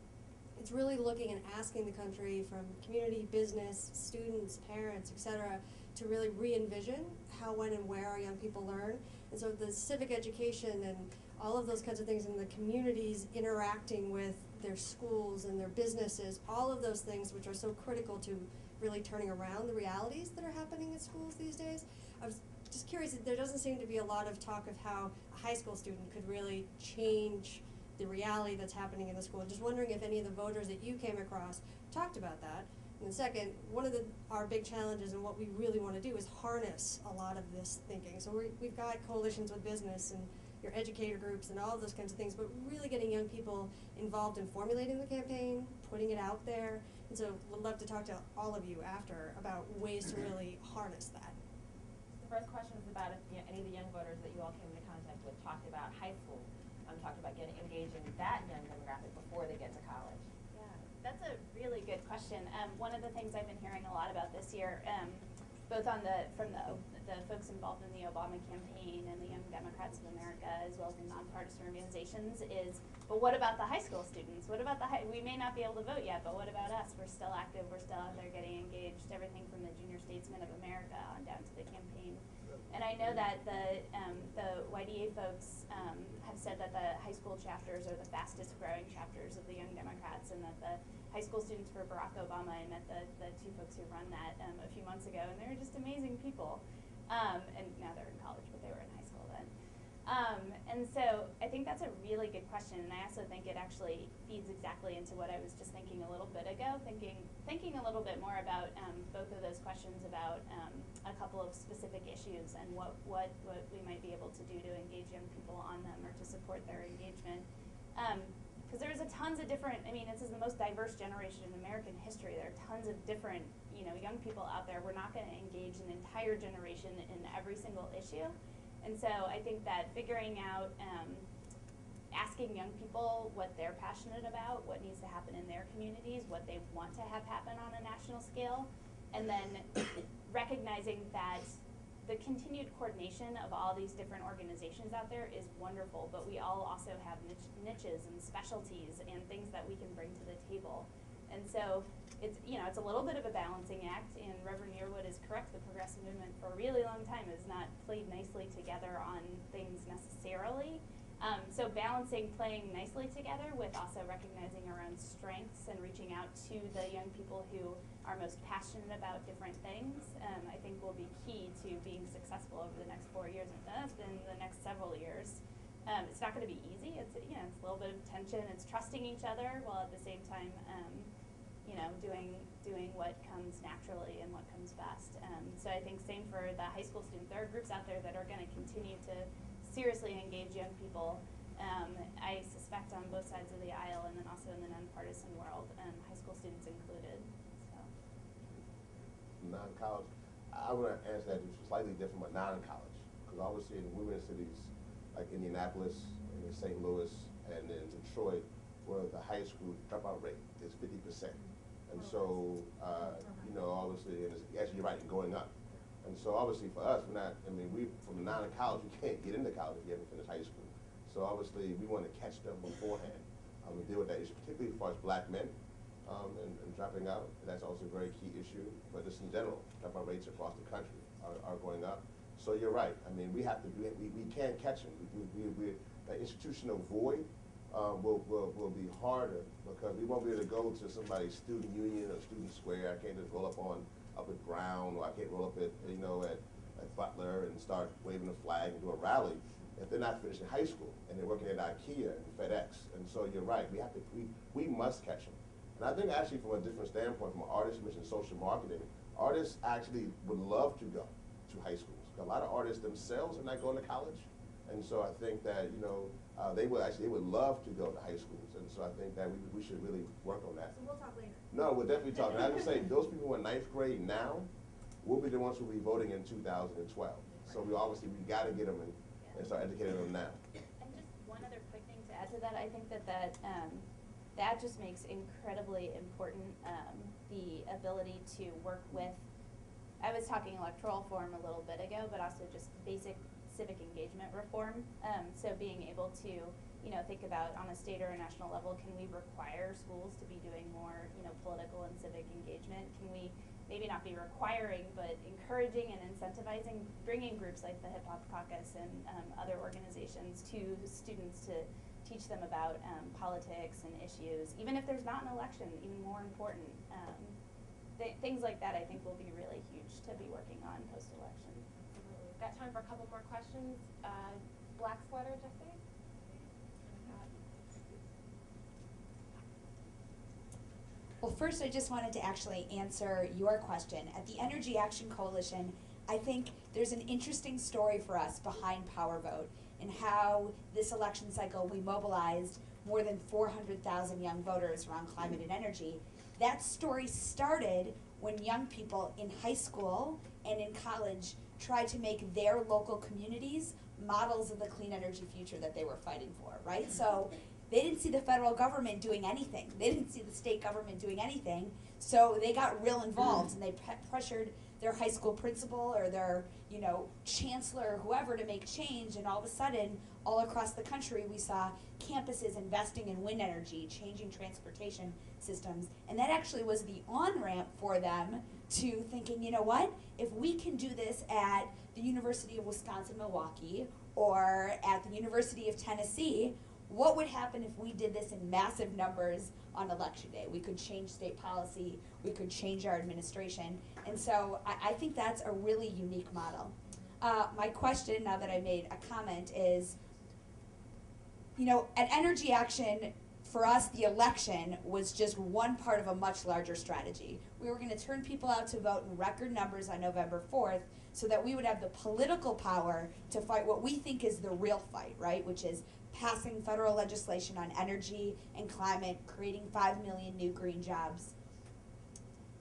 it's really looking and asking the country from community, business, students, parents, et cetera, to really re-envision how, when, and where our young people learn. And so the civic education and all of those kinds of things, and the communities interacting with their schools and their businesses, all of those things which are so critical to really turning around the realities that are happening at schools these days. I was just curious, there doesn't seem to be a lot of talk of how a high school student could really change the reality that's happening in the school. Just wondering if any of the voters that you came across talked about that. And then second, one of our big challenges and what we really want to do is harness a lot of this thinking. So we've got coalitions with business and your educator groups and all of those kinds of things, but really getting young people involved in formulating the campaign, putting it out there. And so we'd love to talk to all of you after about ways to really harness that. The first question is about if any of the young voters that you all came into contact with talked about high school, talked about getting engaged in that young demographic before they get to college. Yeah, that's a really good question. One of the things I've been hearing a lot about this year, both from the folks involved in the Obama campaign and the Young Democrats of America, as well as in nonpartisan organizations, is, but what about the high school students? What about we may not be able to vote yet, but what about us? We're still active, we're still out there getting engaged, everything from the Junior Statesmen of America on down to the campaign. And I know that the YDA folks have said that the high school chapters are the fastest growing chapters of the Young Democrats, and that the high school students for Barack Obama, I met the two folks who run that a few months ago, and they were just amazing people. And now they're in college, but they were in high school then. And so I think that's a really good question, and I also think it actually feeds exactly into what I was just thinking a little bit ago, thinking a little bit more about both of those questions about a couple of specific issues and what we might be able to do to engage young people on them or to support their engagement. Because there's tons of different, I mean, this is the most diverse generation in American history. There are tons of different, young people out there, we're not gonna engage an entire generation in every single issue. And so I think that figuring out, asking young people what they're passionate about, what needs to happen in their communities, what they want to have happen on a national scale, and then recognizing that the continued coordination of all these different organizations out there is wonderful, but we all also have niches and specialties and things that we can bring to the table. And so it's a little bit of a balancing act, and Reverend Yearwood is correct, the progressive movement for a really long time has not played nicely together on things necessarily. So balancing playing nicely together with also recognizing our own strengths and reaching out to the young people who are most passionate about different things, I think will be key to being successful over the next 4 years and the next several years. It's not going to be easy. It's a little bit of tension. It's trusting each other while at the same time, doing what comes naturally and what comes best. So I think same for the high school students. There are groups out there that are going to continue to seriously engage young people. I suspect on both sides of the aisle, and then also in the nonpartisan world, high school students included. So. Non-college, I want to answer that slightly different, but non-college, because obviously in women cities like Indianapolis, and in St. Louis, and in Detroit, where the high school dropout rate is 50%, and so obviously, and it's actually right, going up. And so obviously for us, we from non-college, you can't get into college if you haven't finished high school. So obviously we want to catch them beforehand and deal with that issue, particularly as far as black men and dropping out. That's also a very key issue. But just in general, dropout rates across the country are going up. So you're right. We have to we can't catch them. The institutional void will be harder because we won't be able to go to somebody's student union or student square. I can't just roll up at Brown, or I can't roll up at Butler and start waving a flag and do a rally if they're not finishing high school and they're working at IKEA and FedEx. And so you're right, we must catch them. And I think actually from a different standpoint, from an artist mission social marketing, artists actually would love to go to high schools. A lot of artists themselves are not going to college. And so I think that, they would love to go to high schools. And so I think that we should really work on that. So we'll talk later. No, we'll definitely talk. And I would say those people who are in 9th grade now will be the ones who will be voting in 2012. So we got to get them and start educating them now. And just one other quick thing to add to that, I think that just makes incredibly important the ability to work with, I was talking electoral reform a little bit ago, but also just basic civic engagement reform. So being able to, think about on a state or a national level, can we require schools to be doing more, political and civic engagement? Can we maybe not be requiring, but encouraging and incentivizing, bringing groups like the Hip Hop Caucus and other organizations to students to teach them about politics and issues, even if there's not an election, even more important. Things like that I think will be really huge to be working on post-election. We've got time for a couple more questions. Black sweater, Jesse? Well, first I just wanted to actually answer your question. At the Energy Action Coalition, I think there's an interesting story for us behind Power Vote and how this election cycle we mobilized more than 400,000 young voters around climate and energy. That story started when young people in high school and in college tried to make their local communities models of the clean energy future that they were fighting for, right? So they didn't see the federal government doing anything. They didn't see the state government doing anything. So they got real involved and they pressured their high school principal or their, chancellor or whoever to make change. And all of a sudden, all across the country, we saw campuses investing in wind energy, changing transportation systems. And that actually was the on-ramp for them to thinking, you know what? If we can do this at the University of Wisconsin-Milwaukee or at the University of Tennessee, what would happen if we did this in massive numbers on election day? We could change state policy, we could change our administration, and so I think that's a really unique model. My question, now that I made a comment, is, at Energy Action, for us, the election was just one part of a much larger strategy. We were going to turn people out to vote in record numbers on November 4th so that we would have the political power to fight what we think is the real fight, right, which is passing federal legislation on energy and climate, creating 5 million new green jobs.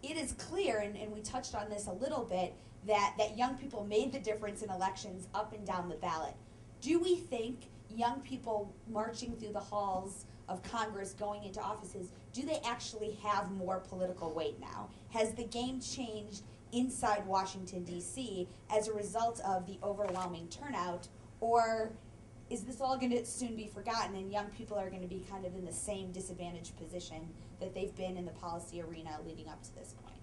it is clear, and we touched on this a little bit, that young people made the difference in elections up and down the ballot. Do we think young people marching through the halls of Congress, going into offices, do they actually have more political weight now? Has the game changed inside Washington, D.C. as a result of the overwhelming turnout, or is this all going to soon be forgotten and young people are going to be kind of in the same disadvantaged position that they've been in the policy arena leading up to this point?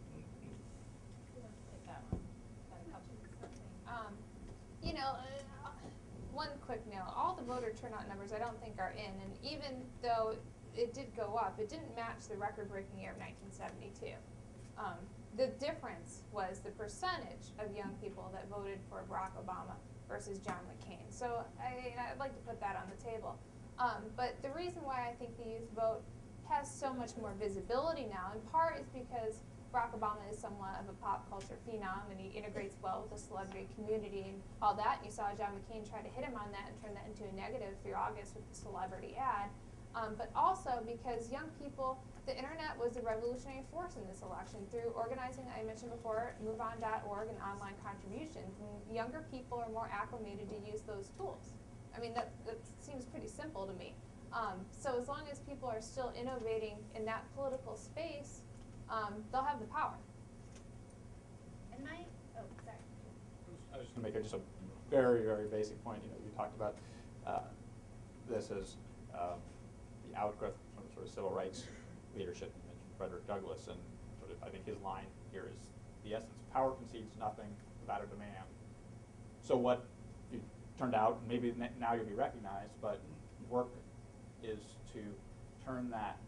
You know, one quick note, all the voter turnout numbers I don't think are in, and even though it did go up, it didn't match the record-breaking year of 1972. The difference was the percentage of young people that voted for Barack Obama versus John McCain. So I'd like to put that on the table. But the reason why I think the youth vote has so much more visibility now, in part, is because Barack Obama is somewhat of a pop culture phenom, and he integrates well with the celebrity community and all that. And you saw John McCain try to hit him on that and turn that into a negative through August with the celebrity ad. But also because young people, the internet was a revolutionary force in this election through organizing, I mentioned before, MoveOn.org and online contributions. And younger people are more acclimated to use those tools. I mean, that seems pretty simple to me. So as long as people are still innovating in that political space, they'll have the power. And sorry. I was just going to make just a very, very basic point. You know, you talked about this as the outgrowth from sort of civil rights leadership. You mentioned Frederick Douglass, and sort of I think his line here is the essence: power concedes nothing without a demand. So what you turned out, and maybe now you'll be recognized, but work is to turn that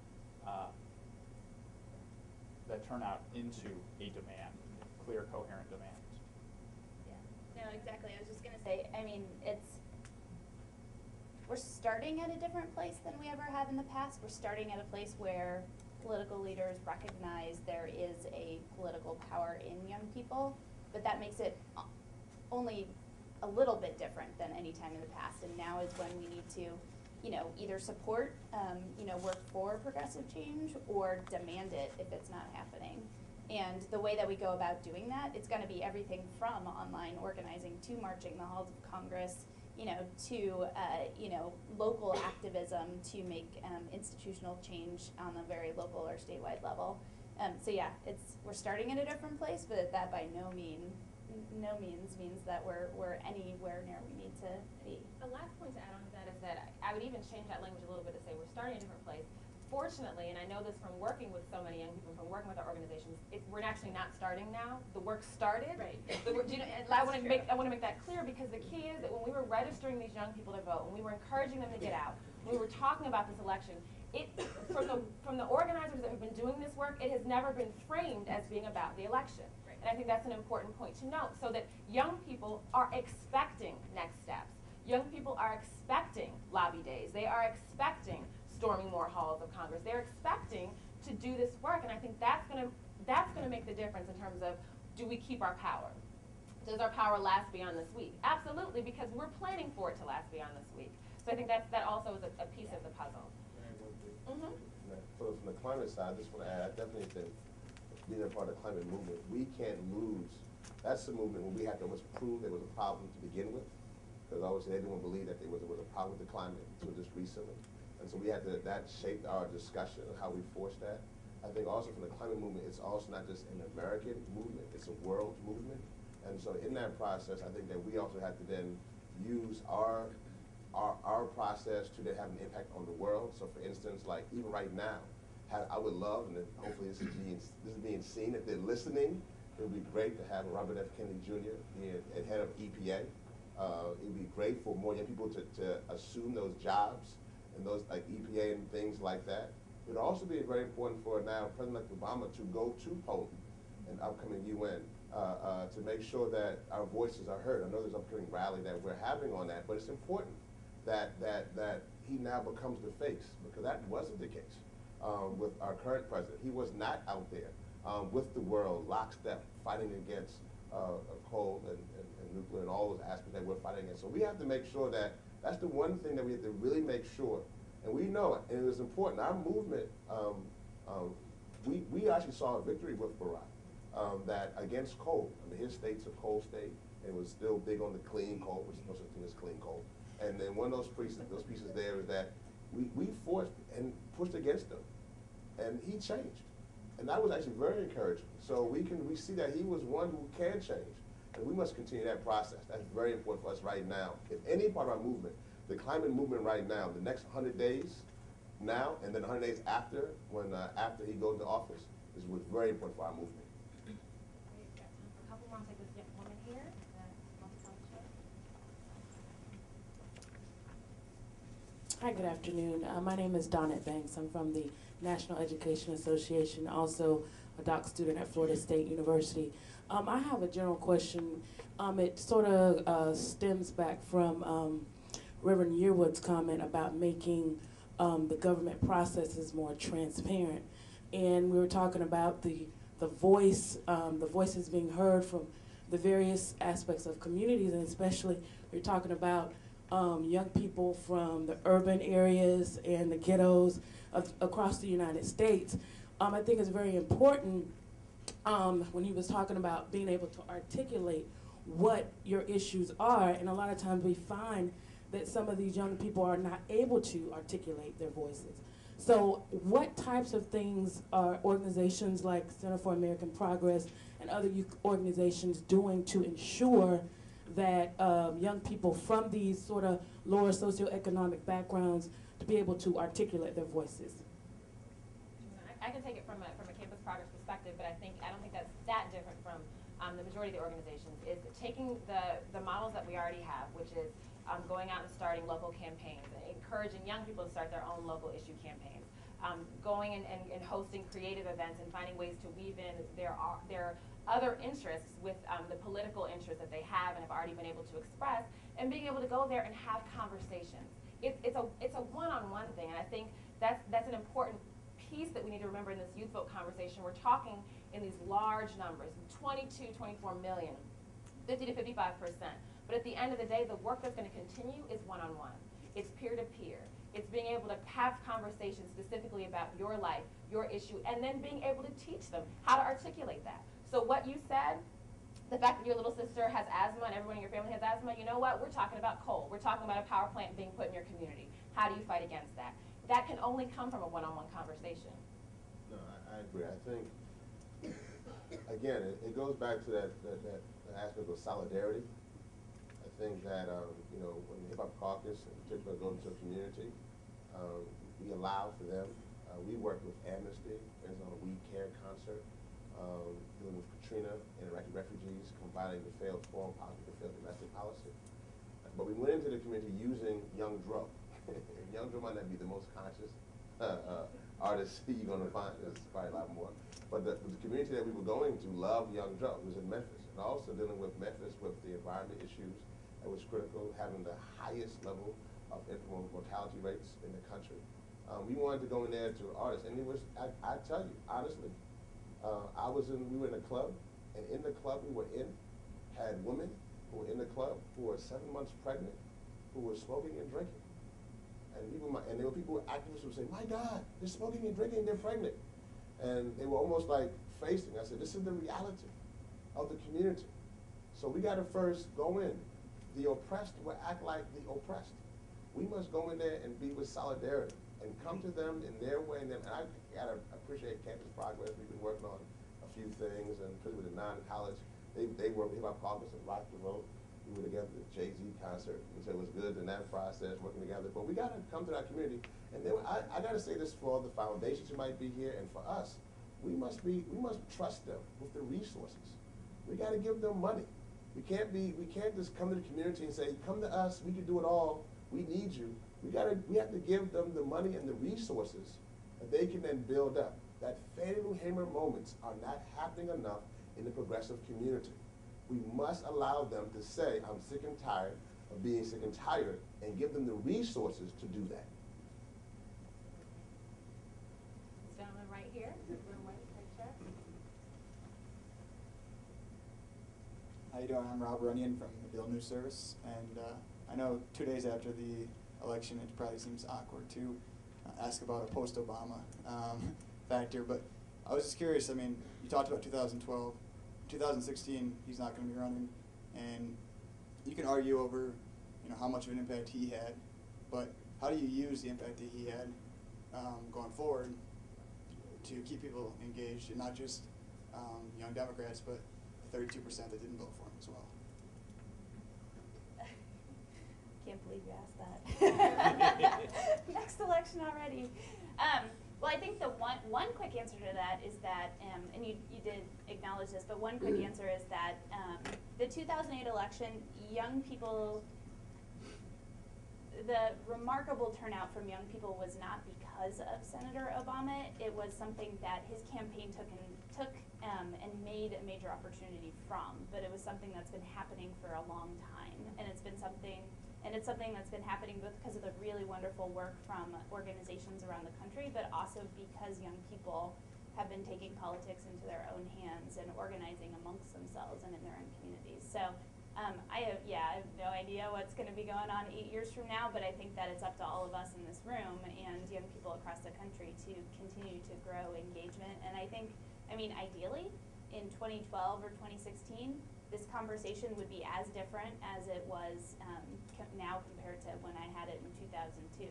turnout into a demand, clear, coherent demands. Yeah, no, exactly. I was just gonna say, I mean, we're starting at a different place than we ever have in the past. We're starting at a place where political leaders recognize there is a political power in young people, but that makes it only a little bit different than any time in the past. And now is when we need to, you know, either support, work for progressive change, or demand it if it's not happening. And the way that we go about doing that, it's going to be everything from online organizing to marching the halls of Congress, to local activism to make institutional change on a very local or statewide level. So yeah, we're starting at a different place, but that by no means means that we're anywhere near we need to be. The last point to add on to that is that I would even change that language a little bit to say we're starting a different place. Fortunately, and I know this from working with so many young people, from working with our organizations, we're actually not starting now. The work started. Right. I want to make that clear, because the key is that when we were registering these young people to vote, when we were encouraging them to get out, when we were talking about this election, from the organizers that have been doing this work, it has never been framed as being about the election. Right. And I think that's an important point to note, so that young people are expecting next steps. Young people are expecting lobby days. They are expecting storming more halls of Congress. They're expecting to do this work, and I think that's going to make the difference in terms of, do we keep our power? Does our power last beyond this week? Absolutely, because we're planning for it to last beyond this week. So I think that also is a piece of the puzzle. So from the climate side, I just want to add, I definitely think being a part of the climate movement, we can't lose. That's the movement when we had to almost prove there was a problem to begin with, because obviously they didn't believe that there was a problem with the climate until just recently. And so we had to, that shaped our discussion of how we forced that. I think also from the climate movement, it's also not just an American movement, it's a world movement. And so in that process, I think that we also had to then use our process to then have an impact on the world. So for instance, like even right now, I would love, and hopefully this is being seen, if they're listening, it would be great to have Robert F. Kennedy Jr. being head of EPA. It would be great for more young people to assume those jobs, and those like EPA and things like that. It would also be very important for now President Obama to go to Poland and upcoming UN to make sure that our voices are heard. I know there's an upcoming rally that we're having on that, but it's important that he now becomes the face, because that wasn't the case with our current president. He was not out there with the world lockstep fighting against coal and nuclear and all those aspects that we're fighting against. So we have to make sure that that's the one thing that we have to really make sure, and we know it, and it is important. Our movement we actually saw a victory with Barr, that against coal. I mean, his state's a coal state, and was still big on the clean coal, which no such thing as clean coal. And then one of those pieces there is that we forced and pushed against him, and he changed. And that was actually very encouraging. So we see that he was one who can change, and we must continue that process. That's very important for us right now. If any part of our movement, the climate movement right now, the next 100 days now, and then 100 days after, when after he goes to office, is what's very important for our movement. We've got time for a couple more. I'll take this young woman here. Hi, good afternoon. My name is Donette Banks. I'm from the National Education Association, also a doc student at Florida State University. I have a general question. It sort of stems back from Reverend Yearwood's comment about making the government processes more transparent. And we were talking about the voices being heard from the various aspects of communities, and especially we're talking about young people from the urban areas and the ghettos across the United States. I think it's very important when he was talking about being able to articulate what your issues are, and a lot of times we find that some of these young people are not able to articulate their voices. So what types of things are organizations like Center for American Progress and other youth organizations doing to ensure that young people from these sort of lower socioeconomic backgrounds to be able to articulate their voices? I can take it from a campus progress perspective, but I don't think that's that different from the majority of the organizations. Is taking the models that we already have, which is going out and starting local campaigns, encouraging young people to start their own local issue campaigns, going and hosting creative events and finding ways to weave in their other interests with the political interests that they have and have already been able to express, and being able to go there and have conversations. It's a one-on-one thing, and I think that's an important piece that we need to remember in this youth vote conversation. We're talking in these large numbers, 22, 24 million, 50 to 55%. But at the end of the day, the work that's going to continue is one-on-one. It's peer-to-peer. It's being able to have conversations specifically about your life, your issue, and then being able to teach them how to articulate that. So what you said, the fact that your little sister has asthma and everyone in your family has asthma, you know what? We're talking about coal. We're talking about a power plant being put in your community. How do you fight against that? That can only come from a one-on-one conversation. No, I agree. I think, again, it goes back to that aspect of solidarity. I think that, when the Hip Hop Caucus in particular goes into a community, we allow for them. We work with Amnesty, there's on a We Care concert, dealing with Katrina and Iraqi refugees, combining the failed foreign policy with the failed domestic policy. But we went into the community using Young Dro. Young Dro might not be the most conscious artist you're going to find. There's probably a lot more. But the community that we were going to loved Young Dro. It was in Memphis. And also dealing with Memphis with the environment issues. It was critical, having the highest level of infant mortality rates in the country. We wanted to go in there to artists. And it was, I tell you, honestly, we were in a club. And in the club we were in, had women who were in the club who were 7 months pregnant, who were smoking and drinking. And there were people, activists who would say, my God, they're smoking and drinking, they're pregnant. And they were almost like facing. I said, this is the reality of the community. So we got to first go in. The oppressed will act like the oppressed. We must go in there and be with solidarity and come to them in their way. And I got to appreciate Campus Progress. We've been working on a few things, and particularly with the non-college. They work with Hip Hop Caucus and Rock the Vote. We were together at the Jay-Z concert, and so it was good in that process, working together. But we got to come to that community. And then I got to say this for all the foundations who might be here, and for us, we must trust them with the resources. We got to give them money. We can't just come to the community and say, come to us, we can do it all, we need you. We have to give them the money and the resources that they can then build up. That Fannie Lou Hamer moments are not happening enough in the progressive community. We must allow them to say, I'm sick and tired of being sick and tired, and give them the resources to do that. This gentleman right here, right there. How you doing? I'm Rob Runyon from the Bill News Service, and I know 2 days after the election it probably seems awkward to ask about a post-Obama factor, but I was just curious, I mean, you talked about 2012. 2016, he's not going to be running, and you can argue over, how much of an impact he had, but how do you use the impact that he had going forward to keep people engaged, and not just young Democrats, but the 32% that didn't vote for him as well? Can't believe you asked that. Next election already. Well, I think the one quick answer to that is that, and you did acknowledge this, but one quick answer is that the 2008 election, young people, the remarkable turnout from young people was not because of Senator Obama. It was something that his campaign took and made a major opportunity from. But it was something that's been happening for a long time, and it's something that's been happening both because of the really wonderful work from organizations around the country, but also because young people have been taking politics into their own hands and organizing amongst themselves and in their own communities. So I have no idea what's going to be going on 8 years from now, but I think that it's up to all of us in this room and young people across the country to continue to grow engagement. And I think, ideally, in 2012 or 2016, this conversation would be as different as it was now compared to when I had it in 2002.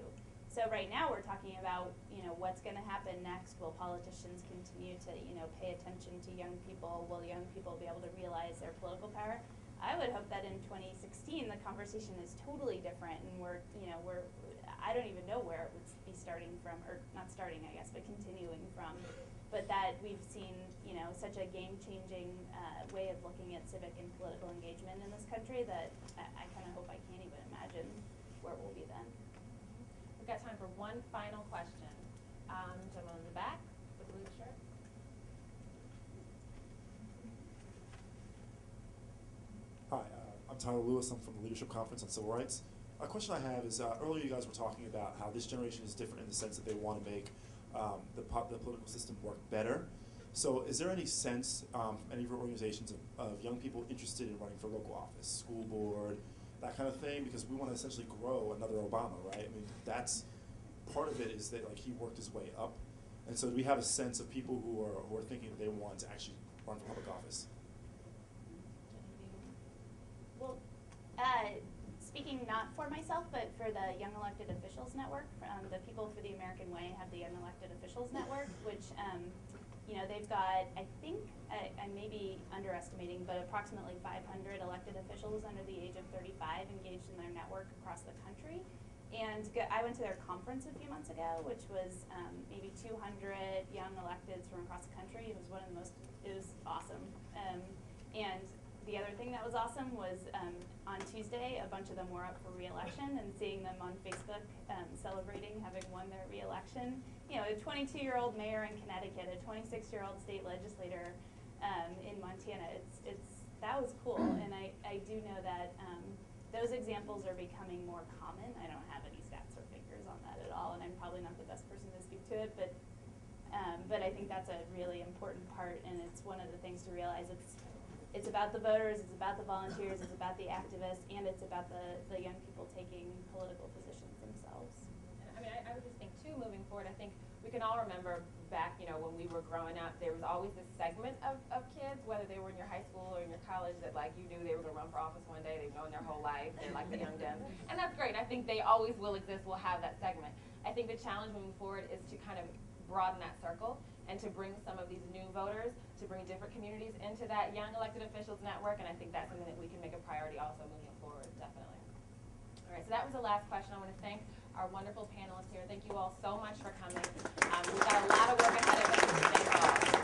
So right now we're talking about, what's going to happen next. Will politicians continue to, pay attention to young people? Will young people be able to realize their political power? I would hope that in 2016 the conversation is totally different, and I don't even know where it would be starting from, or not starting, I guess, but continuing from. But that we've seen, such a game-changing way of looking at civic and political engagement in this country that I kind of hope I can't even imagine where we'll be then. We've got time for one final question. Gentleman in the back, the blue shirt. Hi, I'm Tyler Lewis. I'm from the Leadership Conference on Civil Rights. A question I have is, earlier you guys were talking about how this generation is different in the sense that they want to make the political system work better. So is there any sense from any of your organizations of young people interested in running for local office, school board, that kind of thing? Because we want to essentially grow another Obama, right? That's part of it, is that he worked his way up. And so do we have a sense of people who are thinking that they want to actually run for public office? Well, speaking not for myself, but for the Young Elected Officials Network, the People for the American Way have the Young Elected Officials Network, which, they've got, I think, I may be underestimating, but approximately 500 elected officials under the age of 35 engaged in their network across the country. And I went to their conference a few months ago, which was maybe 200 young electeds from across the country. It was it was awesome. And the other thing that was awesome was on Tuesday, a bunch of them were up for re-election, and seeing them on Facebook celebrating having won their re-election. A 22-year-old mayor in Connecticut, a 26-year-old state legislator in Montana. That was cool, and I do know that those examples are becoming more common. I don't have any stats or figures on that at all, and I'm probably not the best person to speak to it, but I think that's a really important part, and it's one of the things to realize. It's about the voters, it's about the volunteers, it's about the activists, and it's about the young people taking political positions themselves. I would just think too, moving forward, I think we can all remember back, when we were growing up, there was always this segment of kids, whether they were in your high school or in your college, that you knew they were going to run for office one day. They've known their whole life. They're like the young Dems. And that's great. I think they always will exist. We'll have that segment. I think the challenge moving forward is to kind of broaden that circle and to bring some of these new voters, to bring different communities into that Young Elected Officials Network. And I think that's something that we can make a priority also moving forward, definitely. All right, so that was the last question. I want to thank our wonderful panelists here. Thank you all so much for coming. We've got a lot of work ahead of us. Thank you all.